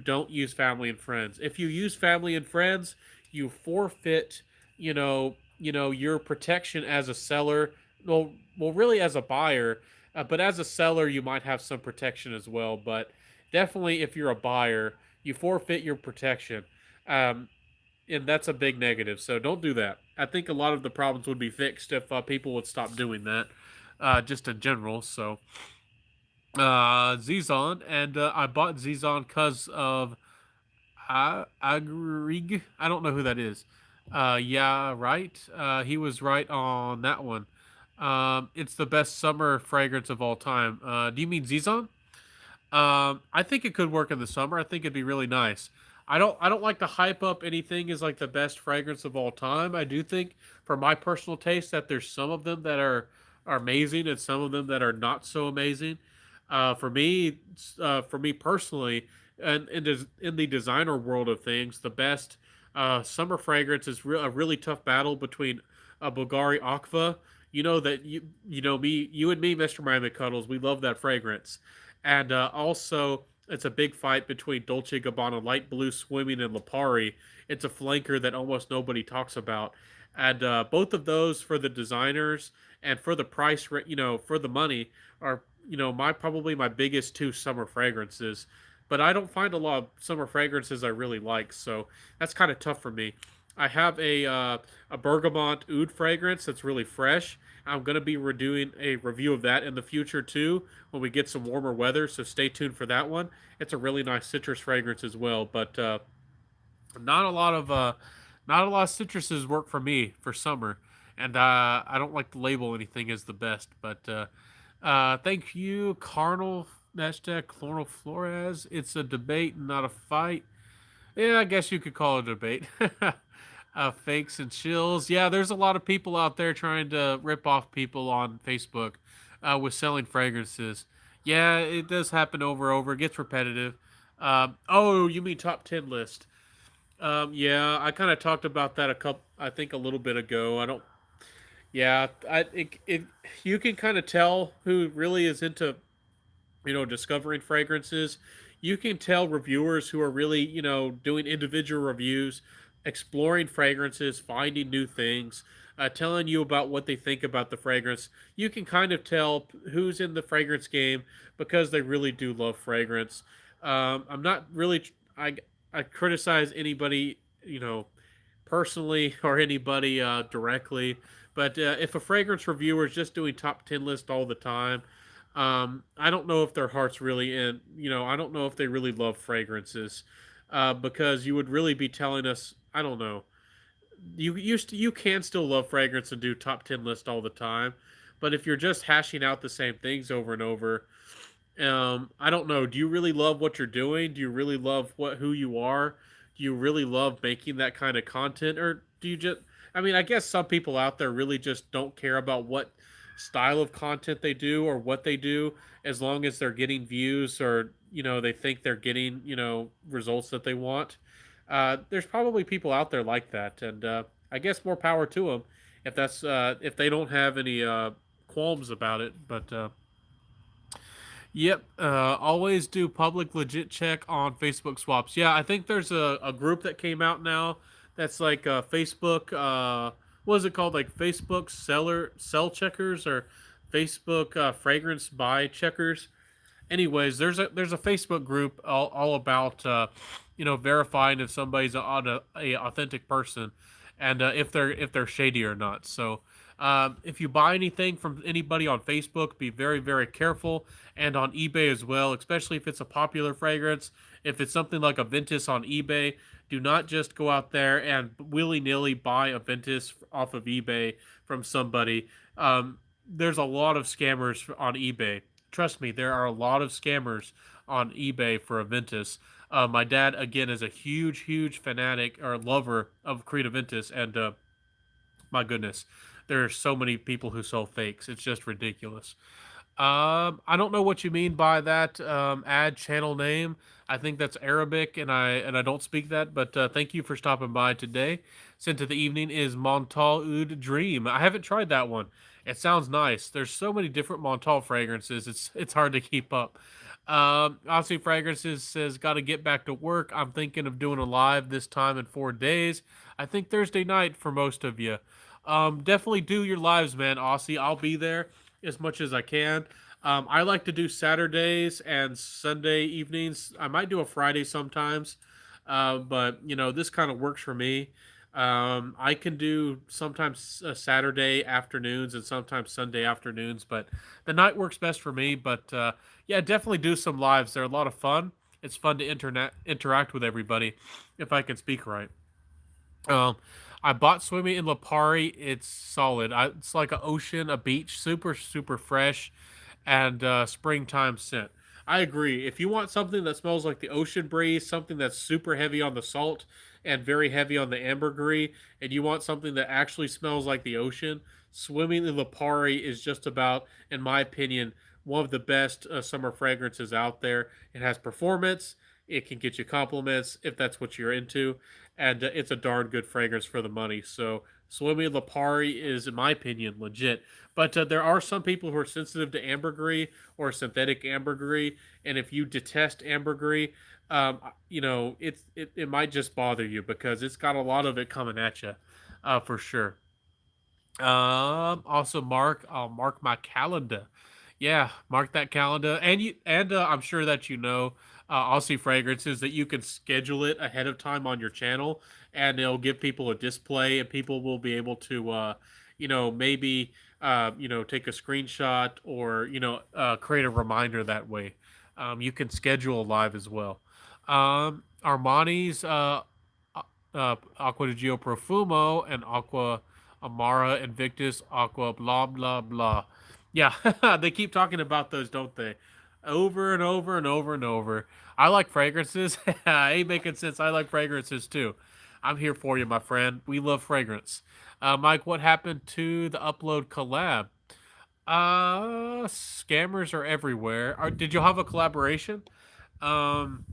don't use family and friends. If you use family and friends, you forfeit your protection as a seller. Well, really as a buyer, but as a seller, you might have some protection as well. But definitely, if you're a buyer, you forfeit your protection, um, and that's a big negative. So don't do that. I think a lot of the problems would be fixed if people would stop doing that, just in general. So Zizon, and I bought Zizon because of Agrig. I don't know who that is. Yeah, right. He was right on that one. It's the best summer fragrance of all time. Do you mean Zizon? I think it could work in the summer. I think it'd be really nice. I don't like to hype up anything as like the best fragrance of all time. I do think, for my personal taste, that there's some of them that are amazing and some of them that are not so amazing. For me personally, and in the designer world of things, the best summer fragrance is a really tough battle between Bulgari Aqua. You know that you and me, Mr. Miami Cuddles, we love that fragrance. And also, it's a big fight between Dolce Gabbana Light Blue Swimming and Lipari. It's a flanker that almost nobody talks about. And both of those, for the designers and for the price, for the money, are probably my biggest two summer fragrances. But I don't find a lot of summer fragrances I really like, so that's kind of tough for me. I have a bergamot oud fragrance that's really fresh. I'm going to be doing a review of that in the future too when we get some warmer weather. So stay tuned for that one. It's a really nice citrus fragrance as well, but not a lot of citruses work for me for summer, and I don't like to label anything as the best. But Thank you, Carnal hashtag Clonal Flores. It's a debate, not a fight. Yeah, I guess you could call it a debate. Fakes and chills. Yeah, there's a lot of people out there trying to rip off people on Facebook with selling fragrances. Yeah, it does happen over and over. It gets repetitive. Oh, you mean top 10 list? Yeah, I kind of talked about that I think a little bit ago. I don't. Yeah, you can kind of tell who really is into discovering fragrances. You can tell reviewers who are really doing individual reviews, exploring fragrances, finding new things, telling you about what they think about the fragrance. You can kind of tell who's in the fragrance game because they really do love fragrance. I'm not really I criticize anybody personally or anybody directly. But if a fragrance reviewer is just doing top 10 list all the time, I don't know if their heart's really in. I don't know if they really love fragrances, because you would really be telling us. I don't know. You can still love fragrance and do top 10 list all the time, but if you're just hashing out the same things over and over, I don't know. Do you really love what you're doing? Do you really love who you are? Do you really love making that kind of content, or do you just? I mean, I guess some people out there really just don't care about what style of content they do or what they do, as long as they're getting views or they think they're getting results that they want. There's probably people out there like that, and I guess more power to them if they don't have any qualms about it, but. Yep. Always do public legit check on Facebook swaps. Yeah, I think there's a group that came out now that's like Facebook. What is it called? Like Facebook sell checkers or Facebook fragrance buy checkers. Anyways, there's a Facebook group all about verifying if somebody's a authentic person, and if they're shady or not. So if you buy anything from anybody on Facebook, be very very careful, and on eBay as well, especially if it's a popular fragrance. If it's something like a Ventus on eBay, do not just go out there and willy nilly buy a Ventus off of eBay from somebody. There's a lot of scammers on eBay. Trust me, there are a lot of scammers on eBay for Aventus. My dad, again, is a huge, huge fanatic or lover of Creed Aventus, and my goodness, there are so many people who sell fakes. It's just ridiculous. I don't know what you mean by that. Add channel name. I think that's Arabic, and I don't speak that. But thank you for stopping by today. Scent of the evening is Montal Oud Dream. I haven't tried that one. It sounds nice. There's so many different Montal fragrances. It's hard to keep up. Aussie Fragrances says, got to get back to work. I'm thinking of doing a live this time in 4 days. I think Thursday night for most of you. Definitely do your lives, man, Aussie. I'll be there as much as I can. I like to do Saturdays and Sunday evenings. I might do a Friday sometimes, but this kind of works for me. I can do sometimes Saturday afternoons and sometimes Sunday afternoons, but the night works best for me. But yeah, definitely do some lives. They're a lot of fun. It's fun to interact with everybody, if I can speak right. Um, I bought swimming in Lapari. It's solid. It's like an ocean, a beach, super super fresh, and springtime scent. I agree. If you want something that smells like the ocean breeze, something that's super heavy on the salt and very heavy on the ambergris, and you want something that actually smells like the ocean, swimming in Lapari is just about, in my opinion, one of the best summer fragrances out there. It has performance. It can get you compliments if that's what you're into, and it's a darn good fragrance for the money. So, Swimming Lapari is, in my opinion, legit. But there are some people who are sensitive to ambergris or synthetic ambergris, and if you detest ambergris, it might just bother you because it's got a lot of it coming at you, for sure. Also I'll mark my calendar. Yeah, mark that calendar, and I'm sure that Aussie fragrances that you can schedule it ahead of time on your channel, and it'll give people a display, and people will be able to, maybe, take a screenshot or create a reminder that way. You can schedule live as well. Armani's Aqua di Gio Profumo and Aqua Amara Invictus Aqua blah blah blah. Yeah, they keep talking about those, don't they? Over and over and over and over. I like fragrances. Ain't making sense. I like fragrances too. I'm here for you, my friend. We love fragrance. Mike, what happened to the upload collab? Scammers are everywhere. Did you have a collaboration? Um,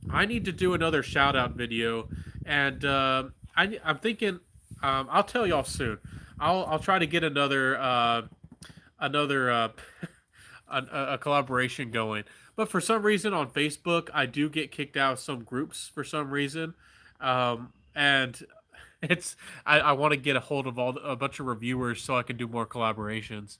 I need to do another shout out video, and I'm thinking. I'll tell y'all soon. I'll try to get another a collaboration going. But for some reason on Facebook, I do get kicked out of some groups for some reason, and it's I want to get a hold of a bunch of reviewers so I can do more collaborations.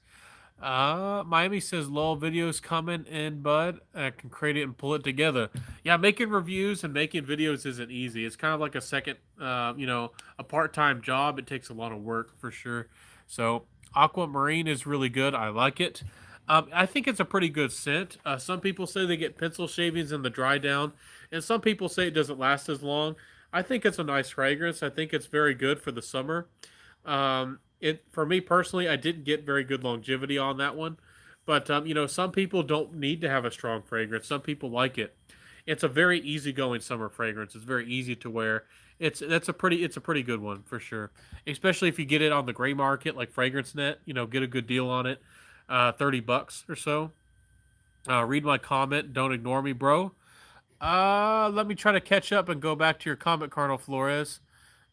Miami says lol videos coming in, bud. I can create it and pull it together. Yeah, making reviews and making videos isn't easy. It's kind of like a second, a part-time job. It takes a lot of work for sure. So aquamarine is really good. I like it. I think it's a pretty good scent. Some people say they get pencil shavings in the dry down, and some people say it doesn't last as long. I think it's a nice fragrance. I think it's very good for the summer. It for me personally, I didn't get very good longevity on that one, but some people don't need to have a strong fragrance. Some people like it. It's a very easygoing summer fragrance. It's very easy to wear. It's a pretty good one for sure. Especially if you get it on the gray market like Fragrance Net, get a good deal on it. $30 or so. Read my comment. Don't ignore me, bro. Let me try to catch up and go back to your comment, Cardinal Flores.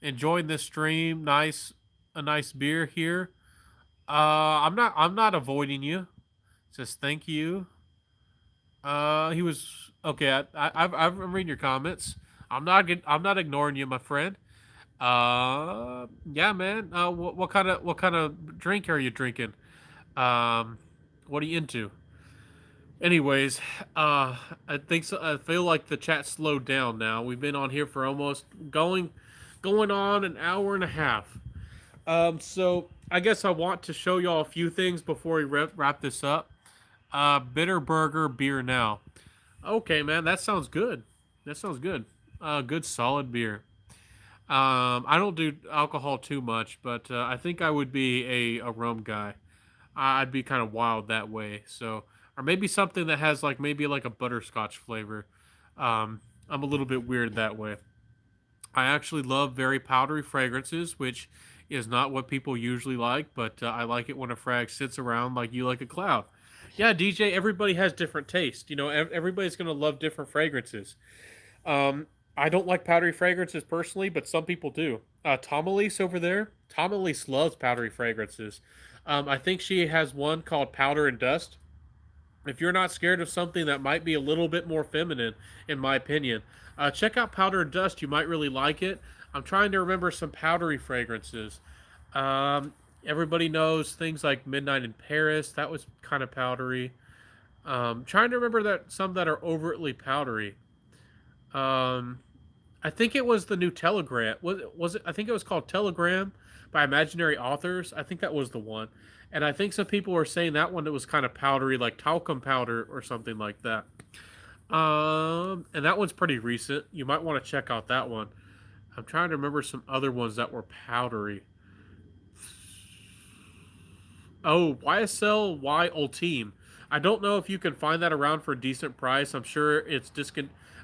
Enjoying this stream. A nice beer here. I'm not avoiding you. Says thank you. He was okay. I'm reading your comments. I'm not ignoring you, my friend. Yeah, man. What kind of drink are you drinking? What are you into? Anyways, I think so. I feel like the chat slowed down now. We've been on here for almost going on an hour and a half. So I guess I want to show y'all a few things before we wrap this up. Bitter Burger beer now. Okay, man, that sounds good. That sounds good. Good solid beer. I don't do alcohol too much, but I think I would be a rum guy. I'd be kind of wild that way. So, or maybe something that has like maybe like a butterscotch flavor. I'm a little bit weird that way. I actually love very powdery fragrances, which is not what people usually like, but I like it when a frag sits around like you like a cloud. Yeah, DJ, everybody has different taste. Everybody's going to love different fragrances. I don't like powdery fragrances personally, but some people do. Tomalise over there, Tomalise loves powdery fragrances. I think she has one called Powder and Dust. If you're not scared of something that might be a little bit more feminine, in my opinion, check out Powder and Dust. You might really like it. I'm trying to remember some powdery fragrances. Everybody knows things like Midnight in Paris. That was kind of powdery. Trying to remember that some that are overtly powdery. Um, I think it was the new Telegram. Was it? I think it was called Telegram by Imaginary Authors. I think that was the one. And I think some people were saying that one that was kind of powdery, like talcum powder or something like that. And that one's pretty recent. You might want to check out that one. I'm trying to remember some other ones that were powdery. Oh, YSL Y Ultime. I don't know if you can find that around for a decent price. I'm sure it's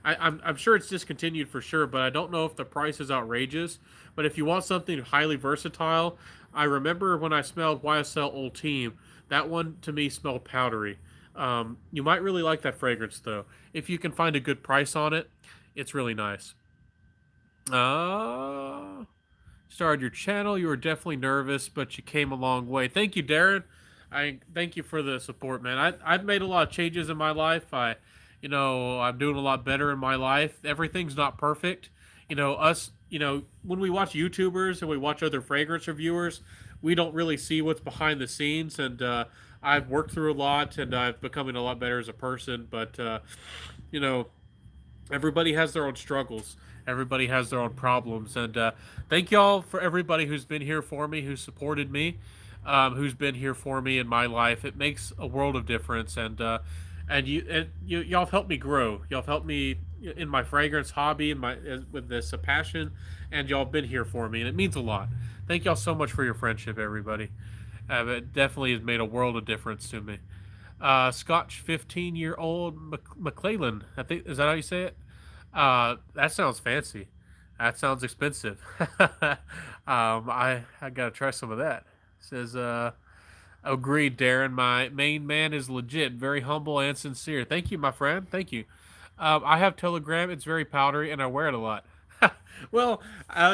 I'm sure it's discontinued for sure, but I don't know if the price is outrageous. But if you want something highly versatile, I remember when I smelled YSL Ultime, that one to me smelled powdery. You might really like that fragrance though. If you can find a good price on it, it's really nice. Uh, Started your channel. You were definitely nervous, but you came a long way. Thank you, Darren. I thank you for the support, man. I've made a lot of changes in my life. I'm doing a lot better in my life. Everything's not perfect. When we watch YouTubers and we watch other fragrance reviewers, we don't really see what's behind the scenes. And I've worked through a lot, and I've becoming a lot better as a person. But you know, everybody has their own struggles. Everybody has their own problems, and thank y'all for everybody who's been here for me, who's supported me, who's been here for me in my life. It makes a world of difference, y'all have helped me grow. Y'all have helped me in my fragrance hobby, with this passion, and y'all have been here for me, and it means a lot. Thank y'all so much for your friendship, everybody. It definitely has made a world of difference to me. Scotch 15-year-old McClellan. I think, is that how you say it? That sounds fancy. That sounds expensive. I gotta try some of that. Says, agreed, Darren. My main man is legit, very humble and sincere. Thank you, my friend. Thank you. I have Telegram. It's very powdery, and I wear it a lot. Well,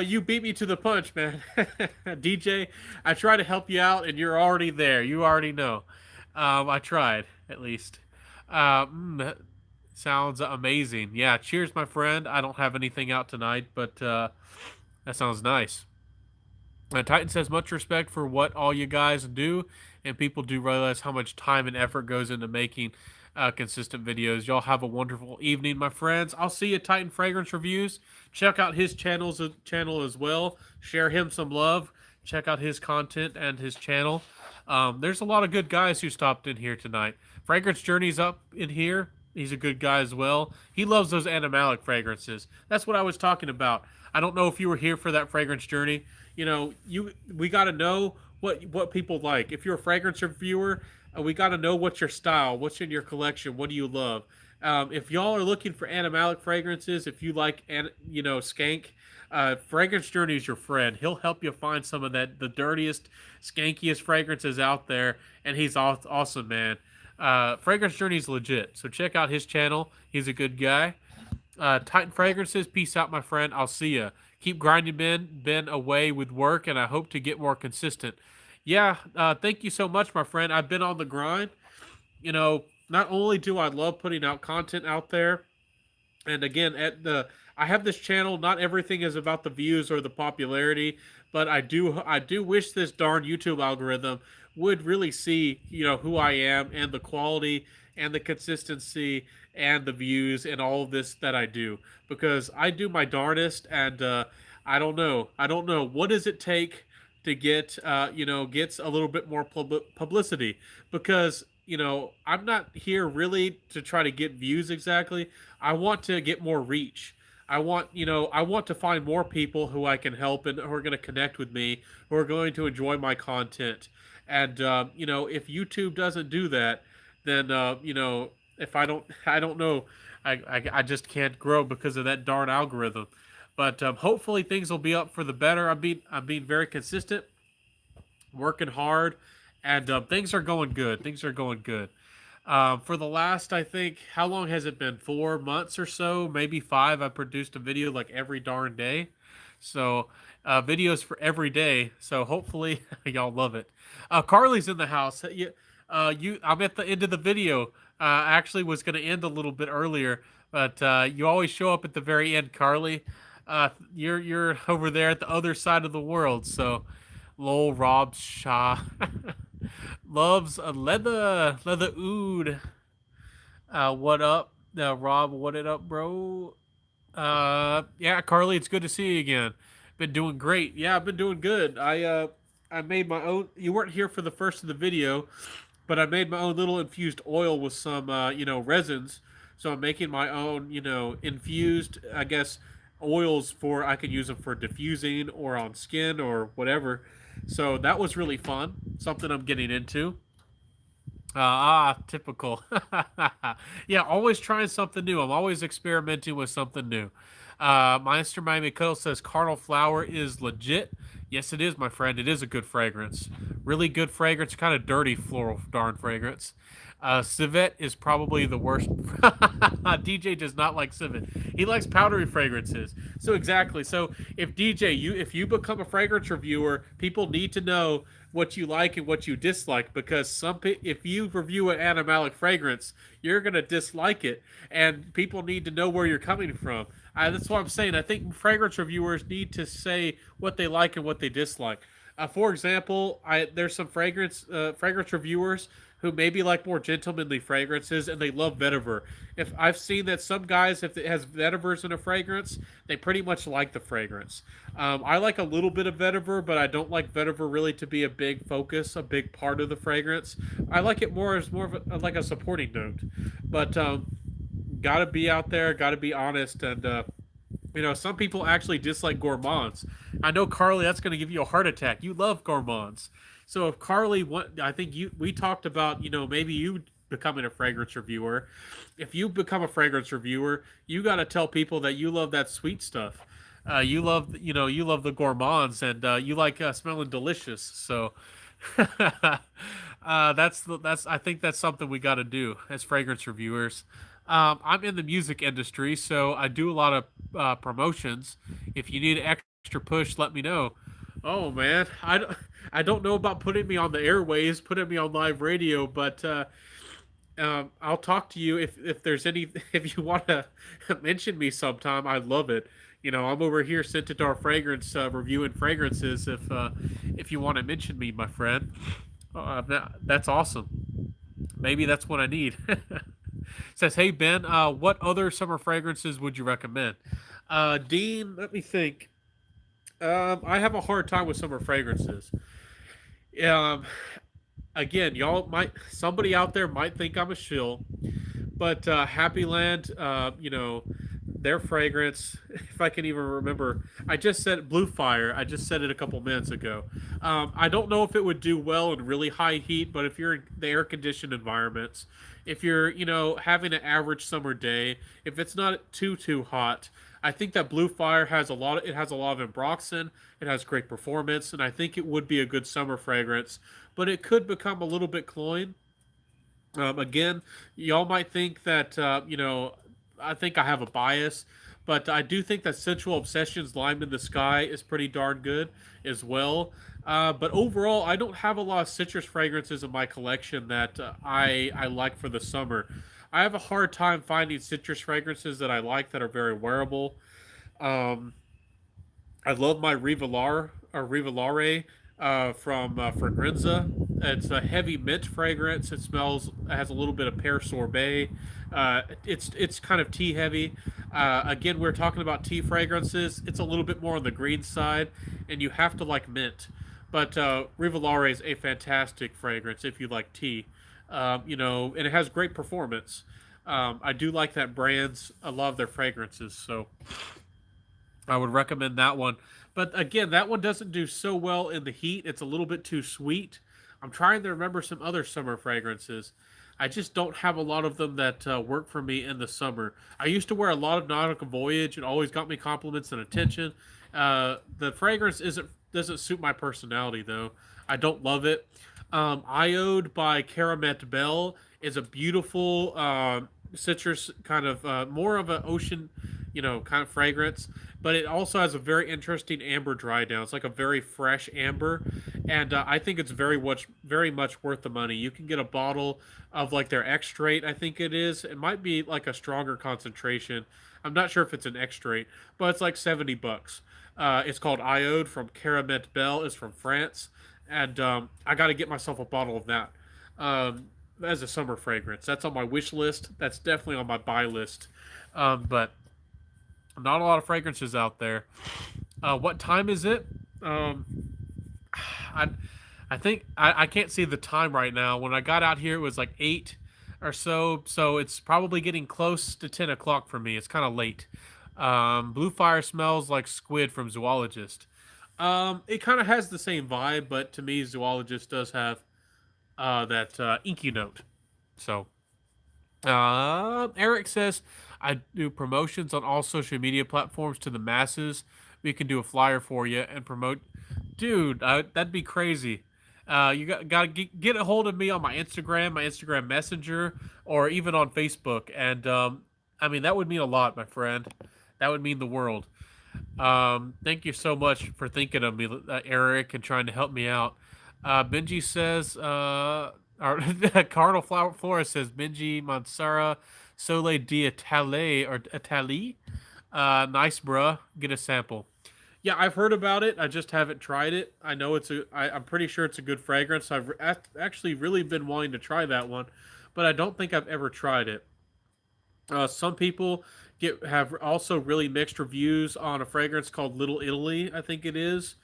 you beat me to the punch, man. DJ, I try to help you out, and you're already there. You already know. I tried, at least. Sounds amazing. Yeah, cheers, my friend. I don't have anything out tonight, but that sounds nice. Titan says, much respect for what all you guys do, and people do realize how much time and effort goes into making consistent videos. Y'all have a wonderful evening, my friends. I'll see you at Titan Fragrance Reviews. Check out his channel as well. Share him some love. Check out his content and his channel. There's a lot of good guys who stopped in here tonight. Fragrance Journey's up in here. He's a good guy as well. He loves those animalic fragrances. That's what I was talking about. I don't know if you were here for that Fragrance Journey. You know, we got to know what people like. If you're a fragrance reviewer, we got to know what's your style, what's in your collection, what do you love. If y'all are looking for animalic fragrances, if you like, skank, Fragrance Journey is your friend. He'll help you find some of the dirtiest, skankiest fragrances out there, and he's awesome, man. Fragrance Journey's legit, so check out his channel. He's a good guy. Titan Fragrances, peace out, my friend. I'll see ya. Keep grinding, Ben. Been away with work, and I hope to get more consistent. Yeah, thank you so much, my friend. I've been on the grind. Not only do I love putting out content out there, and again, I have this channel. Not everything is about the views or the popularity, but I do wish this darn YouTube algorithm would really see who I am and the quality and the consistency and the views and all of this that I do, because I do my darndest, and I don't know what does it take to gets a little bit more publicity, because I'm not here really to try to get views exactly. I want to get more reach. I want to find more people who I can help and who are going to connect with me, who are going to enjoy my content. And if YouTube doesn't do that, then if I don't know, I just can't grow because of that darn algorithm. But hopefully things will be up for the better. I'm being very consistent, working hard, and things are going good. Things are going good. For the last, I think, how long has it been? 4 months or so, maybe 5. I produced a video like every darn day. So videos for every day. So hopefully y'all love it. Carly's in the house. I'm at the end of the video. Actually was going to end a little bit earlier, but you always show up at the very end, Carly. You're over there at the other side of the world. So, lol, Rob Shaw loves a leather oud. What up, Rob? What it up, bro? Yeah, Carly, it's good to see you again. Been doing great. Yeah, I've been doing good. I made my own. You weren't here for the first of the video, but I made my own little infused oil with some resins. So I'm making my own infused, I guess, oils for I could use them for diffusing or on skin or whatever. So that was really fun. Something I'm getting into. Typical. Yeah, always trying something new. I'm always experimenting with something new. Meister Miami Cuddle says Cardinal Flower is legit. Yes, it is, my friend. It is a good fragrance. Really good fragrance. Kind of dirty floral darn fragrance. Civet is probably the worst. DJ does not like civet. He likes powdery fragrances. So exactly. So if if you become a fragrance reviewer, people need to know what you like and what you dislike, because if you review an animalic fragrance, you're gonna dislike it, and people need to know where you're coming from. That's what I'm saying. I think fragrance reviewers need to say what they like and what they dislike. For example, there's some fragrance reviewers who maybe like more gentlemanly fragrances, and they love vetiver. If I've seen that some guys, if it has vetivers in a fragrance, they pretty much like the fragrance. I like a little bit of vetiver, but I don't like vetiver really to be a big focus, a big part of the fragrance. I like it more as more of like a supporting note. But gotta be out there, gotta be honest, and Some people actually dislike gourmands. I know, Carly, that's going to give you a heart attack. You love gourmands. So if Carly, I think we talked about, maybe you becoming a fragrance reviewer. If you become a fragrance reviewer, you got to tell people that you love that sweet stuff. You love the gourmands, and you like smelling delicious. So that's I think that's something we got to do as fragrance reviewers. I'm in the music industry, so I do a lot of promotions. If you need an extra push, let me know. Oh man, I don't know about putting me on the airways, putting me on live radio, but I'll talk to you if there's any if you want to mention me sometime. I love it. I'm over here scented our fragrance reviewing fragrances. If you want to mention me, my friend, that's awesome. Maybe that's what I need. Says, hey Ben, what other summer fragrances would you recommend? Dean, let me think. I have a hard time with summer fragrances. Um, Again, y'all might somebody out there might think I'm a shill, but Happy Land, their fragrance, if I can even remember, I just said Blue Fire. I just said it a couple minutes ago. I don't know if it would do well in really high heat, but if you're in the air conditioned environments, if you're, having an average summer day, if it's not too hot, I think that Blue Fire has a lot. It has a lot of ambroxan. It has great performance, and I think it would be a good summer fragrance. But it could become a little bit cloying. Again, y'all might think that I think I have a bias, but I do think that Sensual Obsession's Lime in the Sky is pretty darn good as well. But overall, I don't have a lot of citrus fragrances in my collection that I like for the summer. I have a hard time finding citrus fragrances that I like that are very wearable. Um, I love my Rivolare from Fragranza. It's a heavy mint fragrance. It has a little bit of pear sorbet. It's kind of tea heavy. Again, we're talking about tea fragrances. It's a little bit more on the green side, and you have to like mint. But Rivolare is a fantastic fragrance if you like tea. And it has great performance. I do like that brand's a lot of their fragrances, so I would recommend that one. But again, that one doesn't do so well in the heat. It's a little bit too sweet. I'm trying to remember some other summer fragrances. I just don't have a lot of them that work for me in the summer. I used to wear a lot of Nautica Voyage. It always got me compliments and attention. The fragrance isn't doesn't suit my personality though. I don't love it. Iode by Karamet Bell is a beautiful citrus kind of more of an ocean, kind of fragrance, but it also has a very interesting amber dry down. It's like a very fresh amber, and I think it's very much worth the money. You can get a bottle of like their extrait. I think it is. It might be like a stronger concentration. I'm not sure if it's an extrait, but it's like $70. It's called Iode from Karamet Bell. It's from France, and I got to get myself a bottle of that. As a summer fragrance, that's on my wish list. That's definitely on my buy list. But not a lot of fragrances out there. What time is it? I I think I can't see the time right now. When I got out here, it was like 8 or so. So it's probably getting close to 10 o'clock for me. It's kind of late. Blue Fire smells like squid from Zoologist. It kind of has the same vibe, but to me, Zoologist does have that inky note. So Eric says, I do promotions on all social media platforms to the masses. We can do a flyer for you and promote. Dude, that'd be crazy. You got to get a hold of me on my Instagram Messenger, or even on Facebook. And I mean, that would mean a lot, my friend. That would mean the world. Thank you so much for thinking of me, Eric, and trying to help me out. Benji says, or Cardinal Flower Flora says, Benji Mansara Sole Diatale or Atali. Nice, bruh. Get a sample. Yeah, I've heard about it. I just haven't tried it. I know I'm pretty sure it's a good fragrance. Actually really been wanting to try that one, but I don't think I've ever tried it. Some people get have also really mixed reviews on a fragrance called Little Italy. I think it is.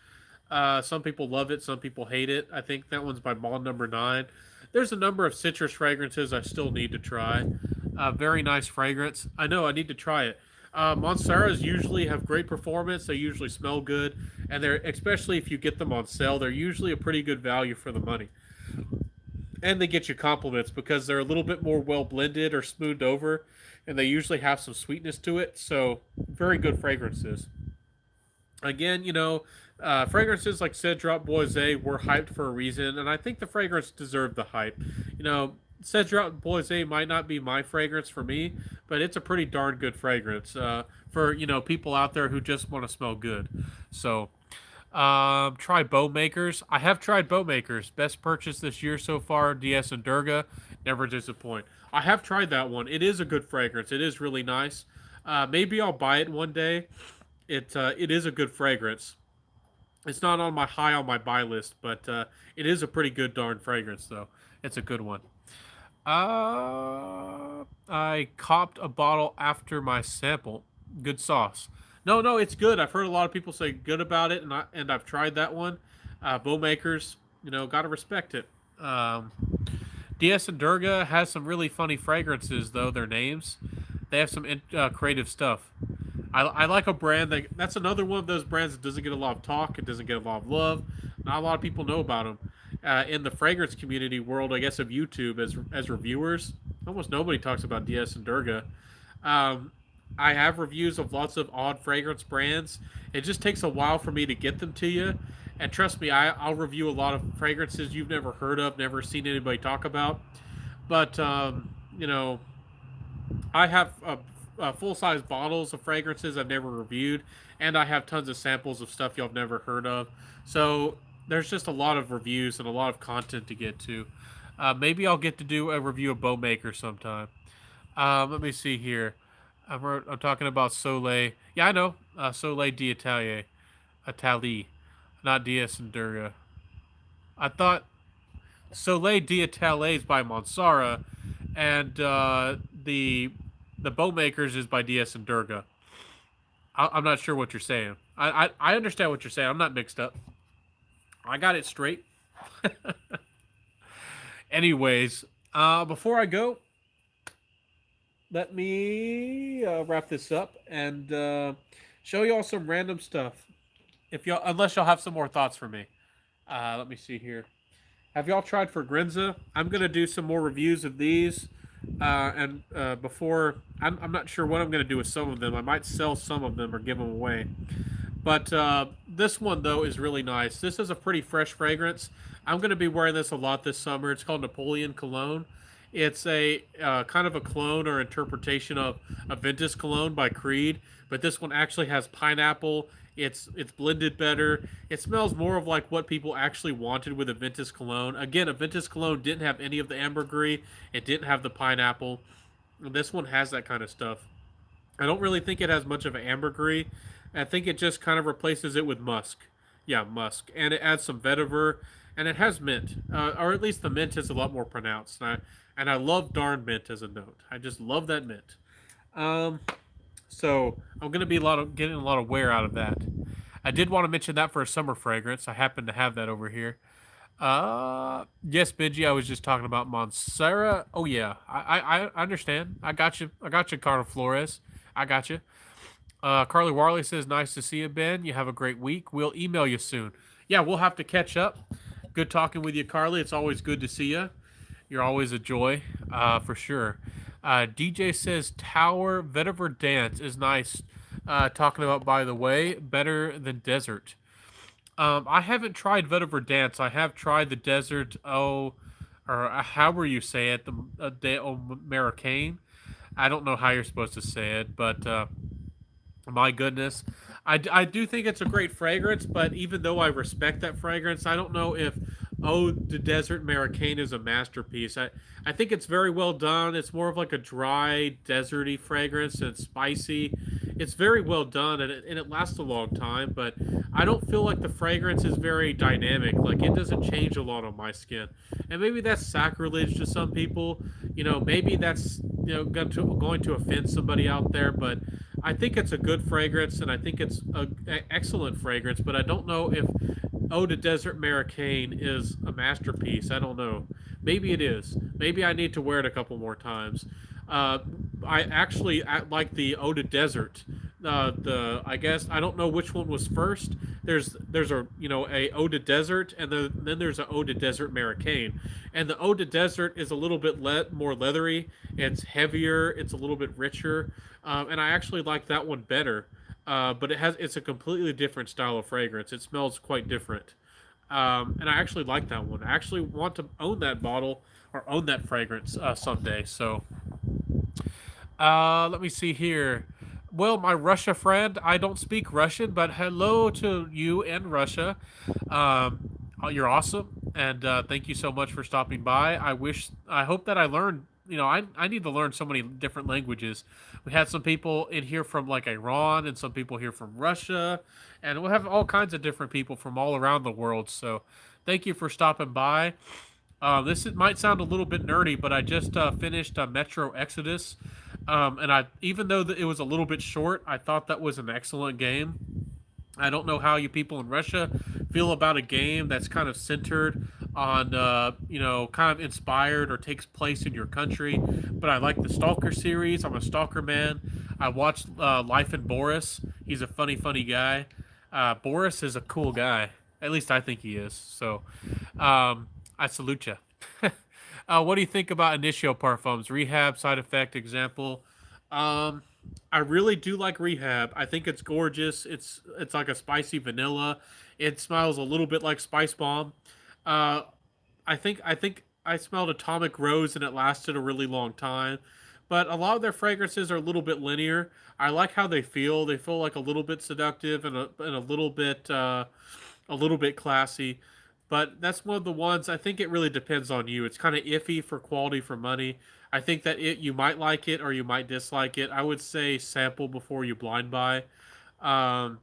Some people love it, some people hate it. I think that one's by Bond Number Nine. There's a number of citrus fragrances I still need to try. Very nice fragrance. I know I need to try it. Monsteras usually have great performance. They usually smell good, and they're, especially if you get them on sale, they're usually a pretty good value for the money. And they get you compliments because they're a little bit more well blended or smoothed over, and they usually have some sweetness to it. So very good fragrances. Again, fragrances like Cedrat Boise were hyped for a reason, and I think the fragrance deserved the hype. Cedrat Boise might not be my fragrance for me, but it's a pretty darn good fragrance for people out there who just want to smell good. So, try bow makers. I have tried bow makers. Best purchase this year so far. DS and Durga, never disappoint. I have tried that one. It is a good fragrance. It is really nice. Maybe I'll buy it one day. It is a good fragrance. It's not on my high on my buy list, but it is a pretty good darn fragrance though. It's a good one. I copped a bottle after my sample. Good sauce. No, no, it's good. I've heard a lot of people say good about it, and I've tried that one. Bowmakers, gotta respect it. DS and Durga has some really funny fragrances though. Their names, they have some creative stuff. I like a brand that's another one of those brands that doesn't get a lot of talk. It doesn't get a lot of love. Not a lot of people know about them. In the fragrance community world, I guess of YouTube as reviewers, almost nobody talks about DS and Durga. Um, I have reviews of lots of odd fragrance brands. It just takes a while for me to get them to you. And trust me, I'll review a lot of fragrances you've never heard of, never seen anybody talk about. But I have full size bottles of fragrances I've never reviewed, and I have tons of samples of stuff y'all have never heard of. So there's just a lot of reviews and a lot of content to get to. Maybe I'll get to do a review of Bowmaker sometime. Let me see here. I'm talking about Soleil. Yeah, I know. Soleil d'Italie. Italie. Not DS and Durga. I thought Soleil d'Italie is by Monsara, and the Bowmakers is by DS and Durga. I'm not sure what you're saying. I understand what you're saying. I'm not mixed up. I got it straight. Anyways, before I go, let me wrap this up and show y'all some random stuff. If y'all, unless y'all have some more thoughts for me, let me see here. Have y'all tried for Grinza? I'm gonna do some more reviews of these, and before I'm not sure what I'm gonna do with some of them. I might sell some of them or give them away. But this one though is really nice. This is a pretty fresh fragrance. I'm gonna be wearing this a lot this summer. It's called Napoleon Cologne. It's a kind of a clone or interpretation of a Ventus Cologne by Creed, but this one actually has pineapple. It's blended better. It smells more of like what people actually wanted with a Ventus Cologne. Again, a Ventus Cologne didn't have any of the ambergris. It didn't have the pineapple. And this one has that kind of stuff. I don't really think it has much of an ambergris. I think it just kind of replaces it with musk. Yeah, musk. And it adds some vetiver. And it has mint. Or at least the mint is a lot more pronounced. And I love darn mint as a note. I just love that mint. Um, so I'm going to be getting a lot of wear out of that. I did want to mention that for a summer fragrance. I happen to have that over here. Yes, Benji, I was just talking about Montserrat. Oh yeah, I understand. I got you. I got you, Carla Flores. I got you. Carly Warley says, "Nice to see you, Ben. You have a great week. We'll email you soon." Yeah, we'll have to catch up. Good talking with you, Carly. It's always good to see you. You're always a joy, for sure. DJ says Tower Vetiver Dance is nice. Talking about, by the way, better than Desert. I haven't tried Vetiver Dance. I have tried the Desert. Oh, or however you say it, the De Americane. I don't know how you're supposed to say it, but my goodness. I do think it's a great fragrance, but even though I respect that fragrance, I don't know if Oh the Desert Americane is a masterpiece. I think it's very well done. It's more of like a dry, deserty fragrance and it's spicy. It's very well done and it lasts a long time, but I don't feel like the fragrance is very dynamic. Like it doesn't change a lot on my skin. And maybe that's sacrilege to some people. Maybe that's going to offend somebody out there, but I think it's a good fragrance, and I think it's an excellent fragrance. But I don't know if Eau de Desert Americane is a masterpiece. I don't know. Maybe it is. Maybe I need to wear it a couple more times. Uh, I like the Eau de Desert. The I guess I don't know which one was first. There's a a Eau de Desert, and then there's a Eau de Desert Americaine, and the Eau de Desert is a little bit more leathery. It's heavier. It's a little bit richer, and I actually like that one better. But it's a completely different style of fragrance. It smells quite different. And I actually like that one. I actually want to own that bottle or own that fragrance someday. So let me see here. Well, my Russia friend, I don't speak Russian, but hello to you in Russia. You're awesome, and thank you so much for stopping by. I hope that I learned. I need to learn so many different languages. We had some people in here from like Iran, and some people here from Russia, and we'll have all kinds of different people from all around the world. So, thank you for stopping by. Might sound a little bit nerdy, but I just finished Metro Exodus, and I even though it was a little bit short, I thought that was an excellent game. I don't know how you people in Russia feel about a game that's kind of centered on, kind of inspired or takes place in your country. But I like the Stalker series. I'm a Stalker man. I watched Life in Boris. He's a funny, funny guy. Boris is a cool guy. At least I think he is. So, I salute you. What do you think about Initio Parfums? Rehab, side effect, example. Um, I really do like Rehab. I think it's gorgeous. It's like a spicy vanilla. It smells a little bit like Spice Bomb. Uh, I think I smelled Atomic Rose and it lasted a really long time. But a lot of their fragrances are a little bit linear. I like how they feel. They feel like a little bit seductive and a little bit classy. But that's one of the ones I think it really depends on you. It's kind of iffy for quality for money. I think that you might like it or you might dislike it. I would say sample before you blind buy. Um,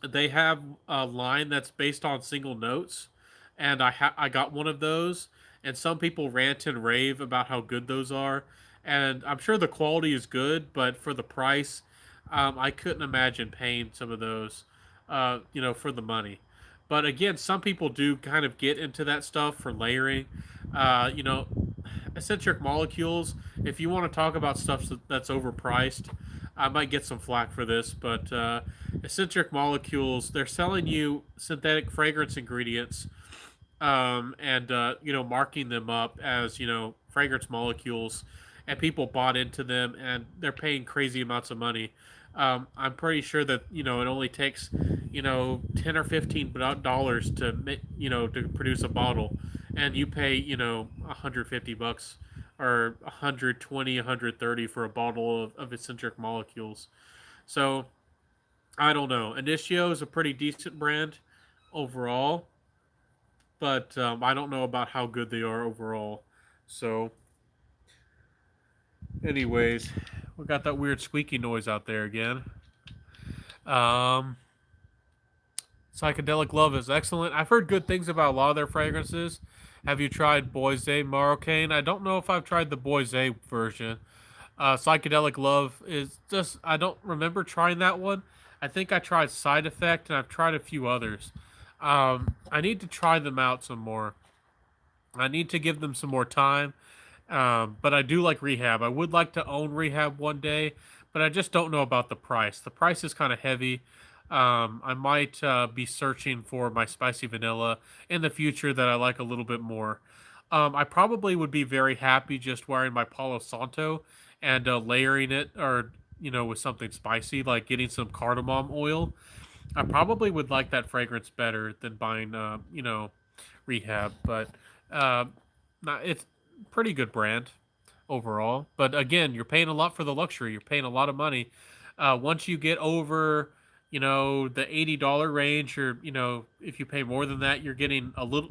they have a line that's based on single notes, and I got one of those. And some people rant and rave about how good those are, and I'm sure the quality is good, but for the price, I couldn't imagine paying some of those, for the money. But again, some people do kind of get into that stuff for layering. Uh, you know, Eccentric molecules. If you want to talk about stuff that's overpriced, I might get some flack for this, but eccentric molecules, they're selling you synthetic fragrance ingredients, and marking them up as fragrance molecules, and people bought into them, and they're paying crazy amounts of money. I'm pretty sure that it only takes 10 or $15 to produce a bottle, and you pay $150 or 120, 130 for a bottle of eccentric molecules. So I don't know. Initio is a pretty decent brand overall, but I don't know about how good they are overall. So, anyways, we got that weird squeaky noise out there again. Um, Psychedelic Love is excellent. I've heard good things about a lot of their fragrances. Have you tried Boise Marocane? I don't know if I've tried the Boise version. Psychedelic Love is just, I don't remember trying that one. I think I tried Side Effect and I've tried a few others. I need to try them out some more. I need to give them some more time. But I do like Rehab. I would like to own Rehab one day, but I just don't know about the price. The price is kind of heavy. I might be searching for my spicy vanilla in the future that I like a little bit more. I probably would be very happy just wearing my Palo Santo and layering it, or with something spicy, like getting some cardamom oil. I probably would like that fragrance better than buying, Rehab. But uh, it's pretty good brand overall. But again, you're paying a lot for the luxury. You're paying a lot of money. Once you get over, the $80 range, or if you pay more than that, you're getting a little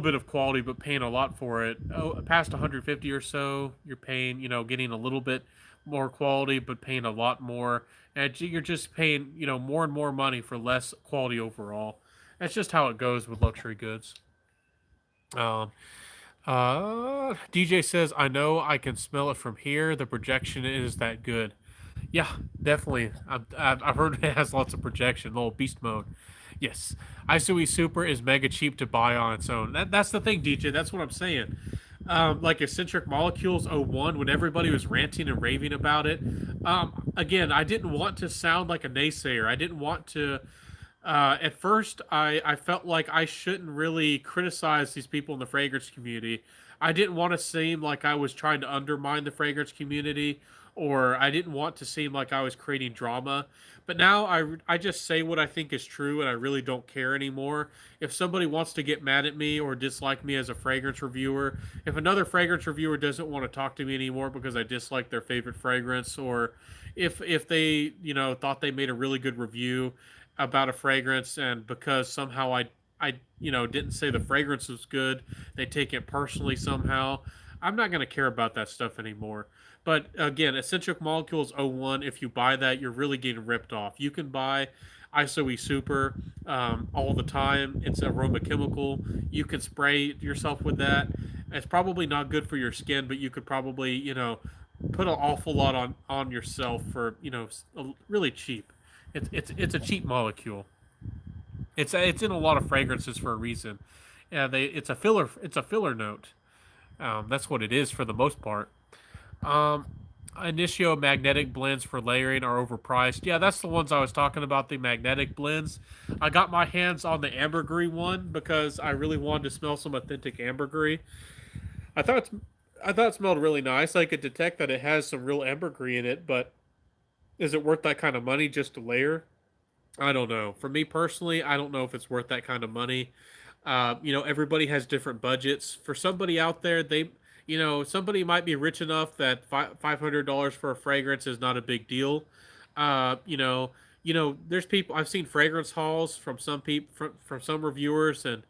bit of quality, but paying a lot for it. Oh, past 150 or so, you're paying, getting a little bit more quality, but paying a lot more. And you're just paying, more and more money for less quality overall. That's just how it goes with luxury goods. Um, DJ says, I know I can smell it from here. The projection is that good. Yeah, definitely. I've heard it has lots of projection, little beast mode. Yes, Isoi Super is mega cheap to buy on its own. That's the thing, DJ. That's what I'm saying. like Eccentric Molecules '01, when everybody was ranting and raving about it. Again, I didn't want to sound like a naysayer. I didn't want to. At first, I felt like I shouldn't really criticize these people in the fragrance community. I didn't want to seem like I was trying to undermine the fragrance community, or I didn't want to seem like I was creating drama. But now I just say what I think is true, and I really don't care anymore. If somebody wants to get mad at me or dislike me as a fragrance reviewer, if another fragrance reviewer doesn't want to talk to me anymore because I dislike their favorite fragrance, or if they thought they made a really good review about a fragrance, and because somehow I didn't say the fragrance was good, they take it personally somehow. I'm not going to care about that stuff anymore. But again, Essential Molecules '01, if you buy that, you're really getting ripped off. You can buy ISOE Super all the time. It's aroma chemical. You can spray yourself with that. It's probably not good for your skin, but you could probably, put an awful lot on yourself for, really cheap. It's a cheap molecule. It's in a lot of fragrances for a reason. Yeah, it's a filler note. That's what it is for the most part. Um, Initio magnetic blends for layering are overpriced. Yeah, that's the ones I was talking about. The magnetic blends. I got my hands on the ambergris one because I really wanted to smell some authentic ambergris. I thought it's, I thought it smelled really nice. I could detect that it has some real ambergris in it, but is it worth that kind of money just to layer? I don't know. For me personally, I don't know if it's worth that kind of money. Everybody has different budgets. For somebody out there, somebody might be rich enough that $500 for a fragrance is not a big deal. Uh, you know, there's people I've seen fragrance hauls from some people from some reviewers, and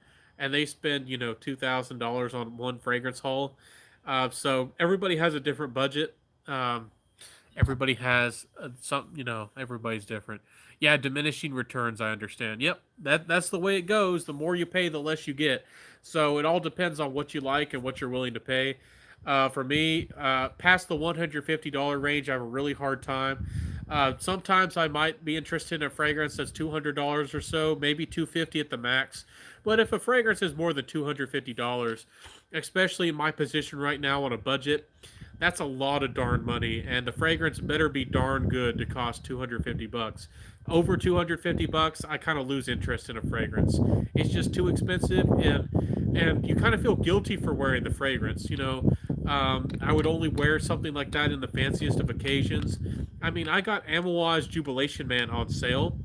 they spend $2,000 on one fragrance haul. So everybody has a different budget. Everybody has everybody's different. Yeah, diminishing returns, I understand. Yep, that's the way it goes. The more you pay, the less you get. So it all depends on what you like and what you're willing to pay. For me, past the $150 range, I have a really hard time. Sometimes I might be interested in a fragrance that's $200 or so, maybe 250 at the max. But if a fragrance is more than $250, especially in my position right now on a budget, that's a lot of darn money, and the fragrance better be darn good to cost 250 bucks. Over 250 bucks, I kind of lose interest in a fragrance. It's just too expensive, and you kind of feel guilty for wearing the fragrance. I would only wear something like that in the fanciest of occasions. I mean, I got Amouage Jubilation Man on sale.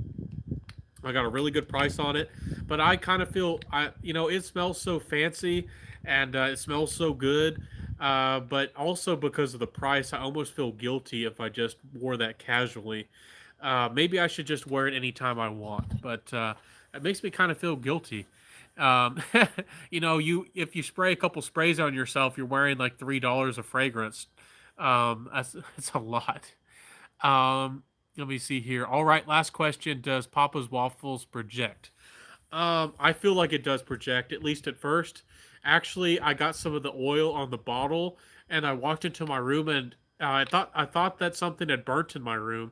I got a really good price on it, but I kind of feel it smells so fancy, and it smells so good. But also because of the price, I almost feel guilty if I just wore that casually. Maybe I should just wear it anytime I want, but it makes me kind of feel guilty. Um, you if you spray a couple sprays on yourself, you're wearing like $3 of fragrance. It's a lot. Let me see here. All right, last question: does Papa's Waffles project? I feel like it does project, at least at first. Actually, I got some of the oil on the bottle, and I walked into my room, and I thought that something had burnt in my room,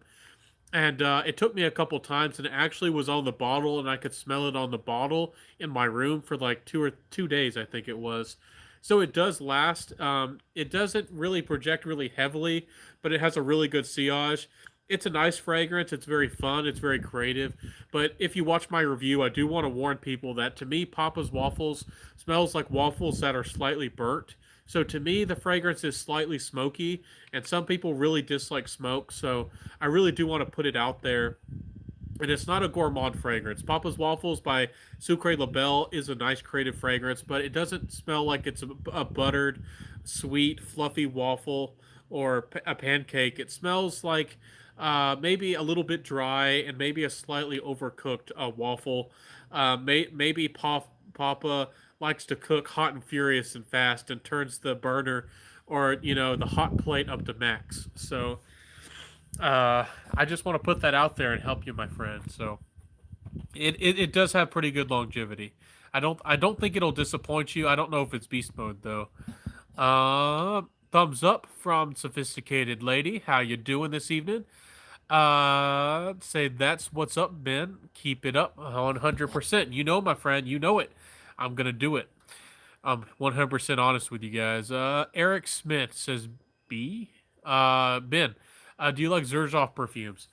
and it took me a couple times, and it actually was on the bottle, and I could smell it on the bottle in my room for like 2 days, I think it was. So it does last. It doesn't really project really heavily, but it has a really good sillage. It's a nice fragrance. It's very fun. It's very creative. But if you watch my review, I do want to warn people that to me, Papa's Waffles smells like waffles that are slightly burnt. So to me, the fragrance is slightly smoky, and some people really dislike smoke. So I really do want to put it out there. And it's not a gourmand fragrance. Papa's Waffles by Sucre Labelle is a nice creative fragrance, but it doesn't smell like it's a buttered, sweet, fluffy waffle or a pancake. It smells like maybe a little bit dry and maybe a slightly overcooked waffle. Maybe Papa likes to cook hot and furious and fast and turns the burner or the hot plate up to max. So I just want to put that out there and help you, my friend. So it does have pretty good longevity. I don't think it'll disappoint you. I don't know if it's beast mode though. Thumbs up from sophisticated lady. How you doing this evening? Say that's what's up, Ben. Keep it up, 100%. You know, my friend. You know it. I'm gonna do it. I'm 100% honest with you guys. Eric Smith says B. Ben, do you like Zerzov perfumes?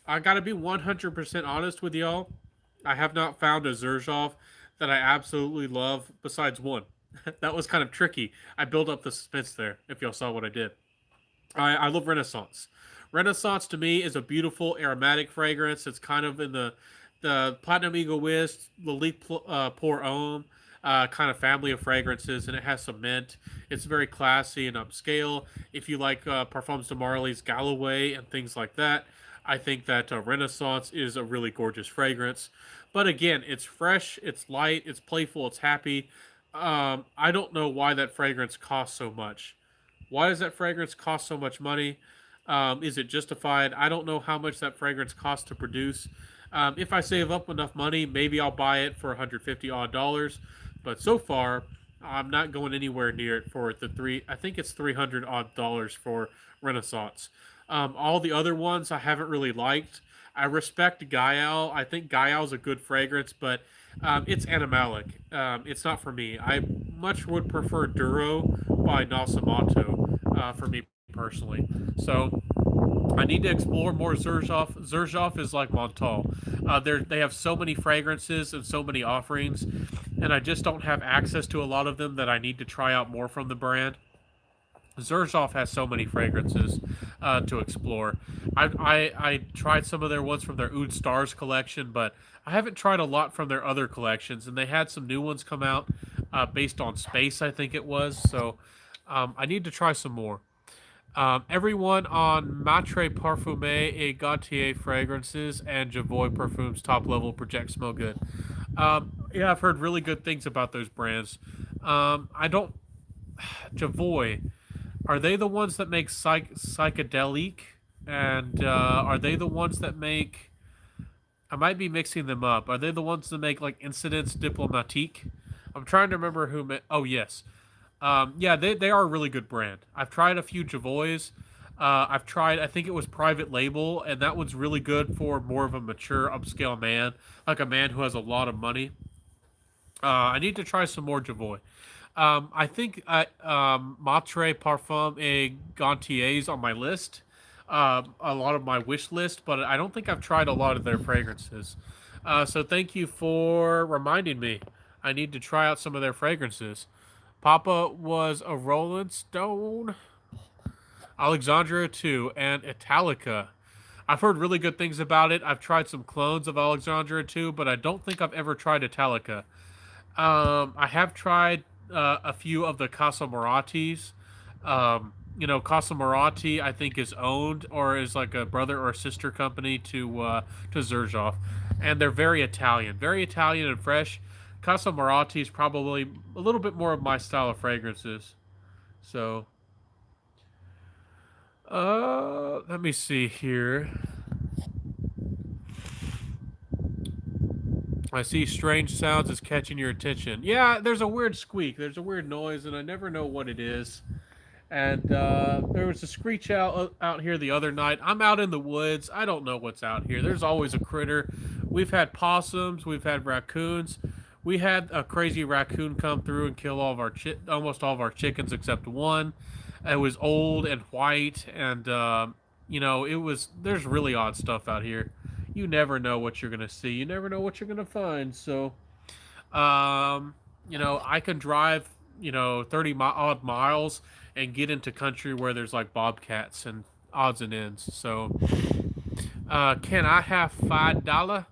I gotta be 100% honest with y'all. I have not found a Zerzov that I absolutely love besides one. That was kind of tricky. I built up the suspense there, if y'all saw what I did. I love Renaissance. Renaissance to me is a beautiful aromatic fragrance. It's kind of in the Platinum Egoist, Lalique Pour Homme kind of family of fragrances, and it has some mint. It's very classy and upscale. If you like Parfums de Marly's Galloway and things like that, I think that Renaissance is a really gorgeous fragrance. But again, it's fresh, it's light, it's playful, it's happy. I don't know why that fragrance costs so much. Why does that fragrance cost so much money? Is it justified? I don't know how much that fragrance costs to produce. If I save up enough money, maybe I'll buy it for 150 odd dollars. But so far, I'm not going anywhere near it for the three. I think it's 300 odd dollars for Renaissance. All the other ones I haven't really liked. I respect Gael. I think Gael's a good fragrance, but it's animalic. It's not for me. I much would prefer Duro by Nasamato for me personally. So I need to explore more Zerzhov. Zerzhov is like Montal. They have so many fragrances and so many offerings, and I just don't have access to a lot of them that I need to try out more from the brand. Zerzhov has so many fragrances to explore. I tried some of their ones from their Oud Stars collection, but I haven't tried a lot from their other collections, and they had some new ones come out based on space, I think it was. So I need to try some more. Everyone on Matre Parfumé et Gautier fragrances and Javoy Parfums top level project smell good. Yeah, I've heard really good things about those brands. I don't Javoy. Are they the ones that make psychedelic? And are they the ones that make? I might be mixing them up. Are they the ones that make like Incidents Diplomatique? I'm trying to remember who. Oh yes, yeah, they are a really good brand. I've tried a few Javois. I've tried. I think it was Private Label, and that one's really good for more of a mature upscale man, like a man who has a lot of money. I need to try some more Javoy. I think Matre Parfum et Gantiers on my list, a lot of my wish list, but I don't think I've tried a lot of their fragrances. So thank you for reminding me. I need to try out some of their fragrances. Papa was a Rolling Stone, Alexandria 2, and Italica. I've heard really good things about it. I've tried some clones of Alexandria 2, but I don't think I've ever tried Italica. I have tried a few of the Casa Maratis. Casa Marati I think is owned or is like a brother or a sister company to Zerzhov, and they're very Italian and fresh. Casa Marati is probably a little bit more of my style of fragrances. So, let me see here. I see strange sounds is catching your attention. Yeah, there's a weird squeak. There's a weird noise, and I never know what it is. And there was a screech out here the other night. I'm out in the woods. I don't know what's out here. There's always a critter. We've had possums. We've had raccoons. We had a crazy raccoon come through and kill all of our almost all of our chickens except one. It was old and white, and it was. There's really odd stuff out here. You never know what you're gonna see. You never know what you're gonna find. So, I can drive 30 odd miles and get into country where there's like bobcats and odds and ends. So, can I have $5?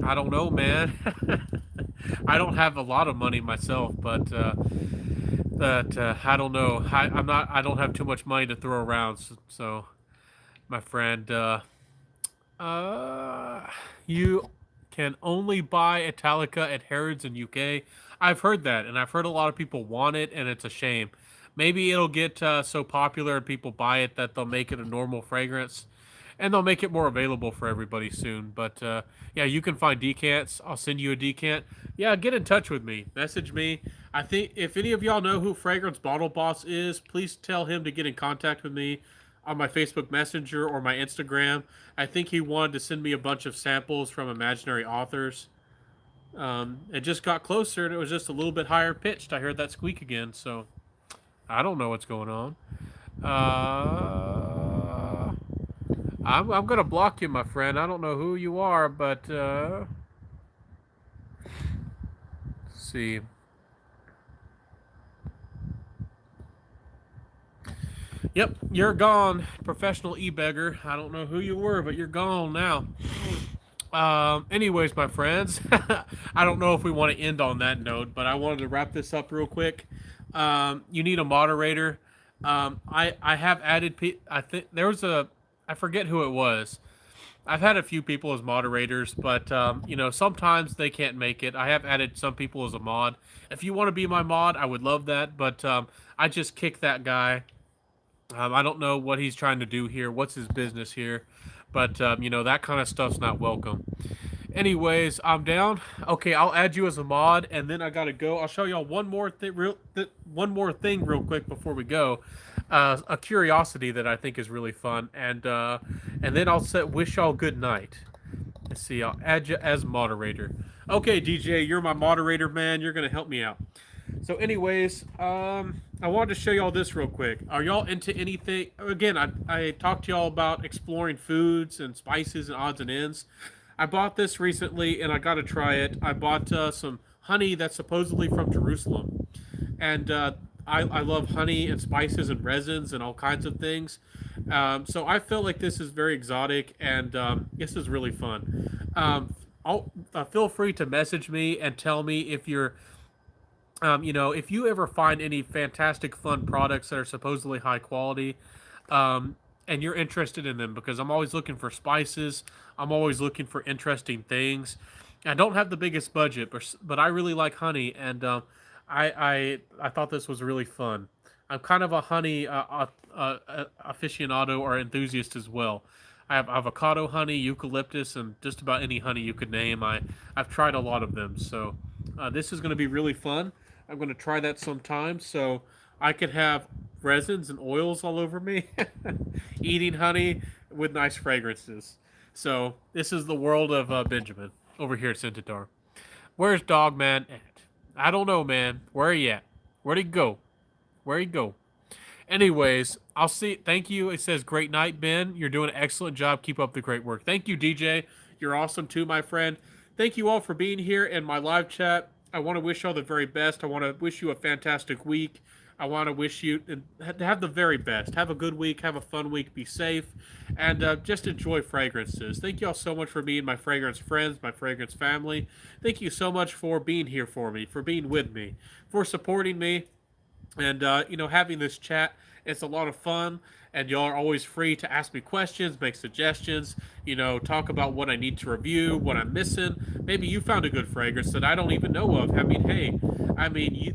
I don't know, man. I don't have a lot of money myself, but I don't know. I'm not. I don't have too much money to throw around. So my friend, uh, you can only buy Italica at Harrods in UK. I've heard that, and I've heard a lot of people want it, and it's a shame. Maybe it'll get so popular and people buy it that they'll make it a normal fragrance, and they'll make it more available for everybody soon. But yeah, you can find decants. I'll send you a decant. Yeah, get in touch with me. Message me. I think if any of y'all know who Fragrance Bottle Boss is, please tell him to get in contact with me on my Facebook Messenger or my Instagram. I think he wanted to send me a bunch of samples from imaginary authors. It just got closer and it was just a little bit higher pitched. I heard that squeak again, so I don't know what's going on. I'm gonna block you, my friend. I don't know who you are, but let's see. Yep, you're gone, professional e-beggar. I don't know who you were, but you're gone now. Anyways, my friends, I don't know if we want to end on that note, but I wanted to wrap this up real quick. You need a moderator. I have added. I think there was a. I forget who it was. I've had a few people as moderators, but sometimes they can't make it. I have added some people as a mod. If you want to be my mod, I would love that. But I just kicked that guy. I don't know what he's trying to do here. What's his business here? But that kind of stuff's not welcome. Anyways, I'm down. Okay, I'll add you as a mod, and then I gotta go. I'll show y'all one more thing real quick before we go. A curiosity that I think is really fun, and then I'll wish y'all good night. Let's see. I'll add you as moderator. Okay, DJ, you're my moderator, man. You're gonna help me out. So, anyways, I wanted to show y'all this real quick. Are y'all into anything? Again, I talked to y'all about exploring foods and spices and odds and ends. I bought this recently and I got to try it. I bought some honey that's supposedly from Jerusalem. And I love honey and spices and resins and all kinds of things. So I felt like this is very exotic and this is really fun. Feel free to message me and tell me if you're if you ever find any fantastic, fun products that are supposedly high quality, and you're interested in them, because I'm always looking for spices, I'm always looking for interesting things. I don't have the biggest budget, but I really like honey, and I thought this was really fun. I'm kind of a honey aficionado or enthusiast as well. I have avocado honey, eucalyptus, and just about any honey you could name. I've tried a lot of them, so this is going to be really fun. I'm going to try that sometime, so I can have resins and oils all over me, eating honey with nice fragrances. So this is the world of Benjamin over here at Centaur. Where's Dogman at? I don't know, man. Where are you at? Where'd he go? Where'd he go? Anyways, I'll see. Thank you. It says, great night, Ben. You're doing an excellent job. Keep up the great work. Thank you, DJ. You're awesome too, my friend. Thank you all for being here in my live chat. I want to wish you all the very best. I want to wish you a fantastic week. I want to wish you to have the very best. Have a good week. Have a fun week. Be safe. And just enjoy fragrances. Thank you all so much for being my fragrance friends, my fragrance family. Thank you so much for being here for me, for being with me, for supporting me, and having this chat. It's a lot of fun, and y'all are always free to ask me questions, make suggestions, talk about what I need to review, what I'm missing. Maybe you found a good fragrance that I don't even know of.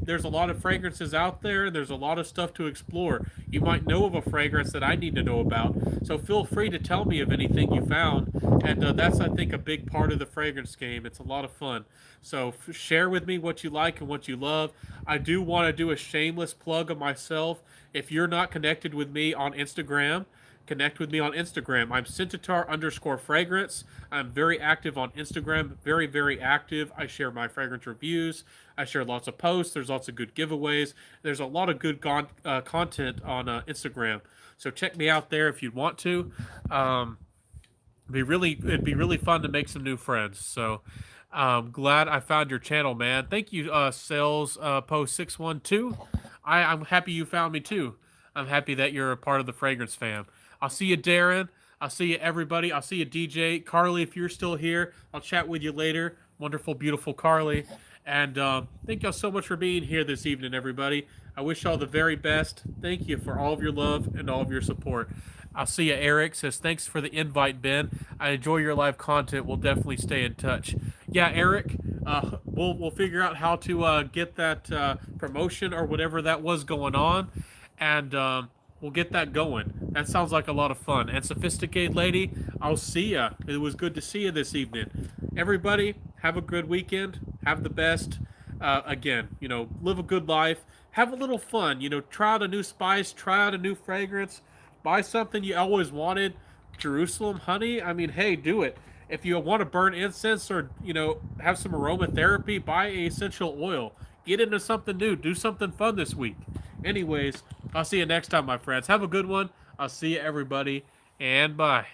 There's a lot of fragrances out there, and there's a lot of stuff to explore. You might know of a fragrance that I need to know about, so feel free to tell me of anything you found. And that's, I think, a big part of the fragrance game. It's a lot of fun. So share with me what you like and what you love. I do want to do a shameless plug of myself. If you're not connected with me on Instagram, connect with me on Instagram. I'm Centaur_fragrance. I'm very active on Instagram. Very, very active. I share my fragrance reviews. I share lots of posts. There's lots of good giveaways. There's a lot of good content on Instagram. So check me out there if you want to. It'd be really fun to make some new friends. So glad I found your channel, man. Thank you, Sales Post 612. I'm happy you found me too. I'm happy that you're a part of the fragrance fam. I'll see you, Darren. I'll see you, everybody. I'll see you, DJ. Carly, if you're still here, I'll chat with you later. Wonderful, beautiful Carly. And thank y'all so much for being here this evening, everybody. I wish y'all the very best. Thank you for all of your love and all of your support. I'll see you. Eric says, thanks for the invite, Ben. I enjoy your live content. We'll definitely stay in touch. Yeah, Eric, we'll figure out how to get that promotion or whatever that was going on, and we'll get that going. That sounds like a lot of fun. And Sophisticated Lady, I'll see ya. It was good to see you this evening. Everybody, have a good weekend. Have the best. Again, live a good life. Have a little fun. Try out a new spice. Try out a new fragrance. Buy something you always wanted. Jerusalem honey. Hey, do it. If you want to burn incense or, have some aromatherapy, buy a essential oil. Get into something new. Do something fun this week. Anyways, I'll see you next time, my friends. Have a good one. I'll see you, everybody, and bye.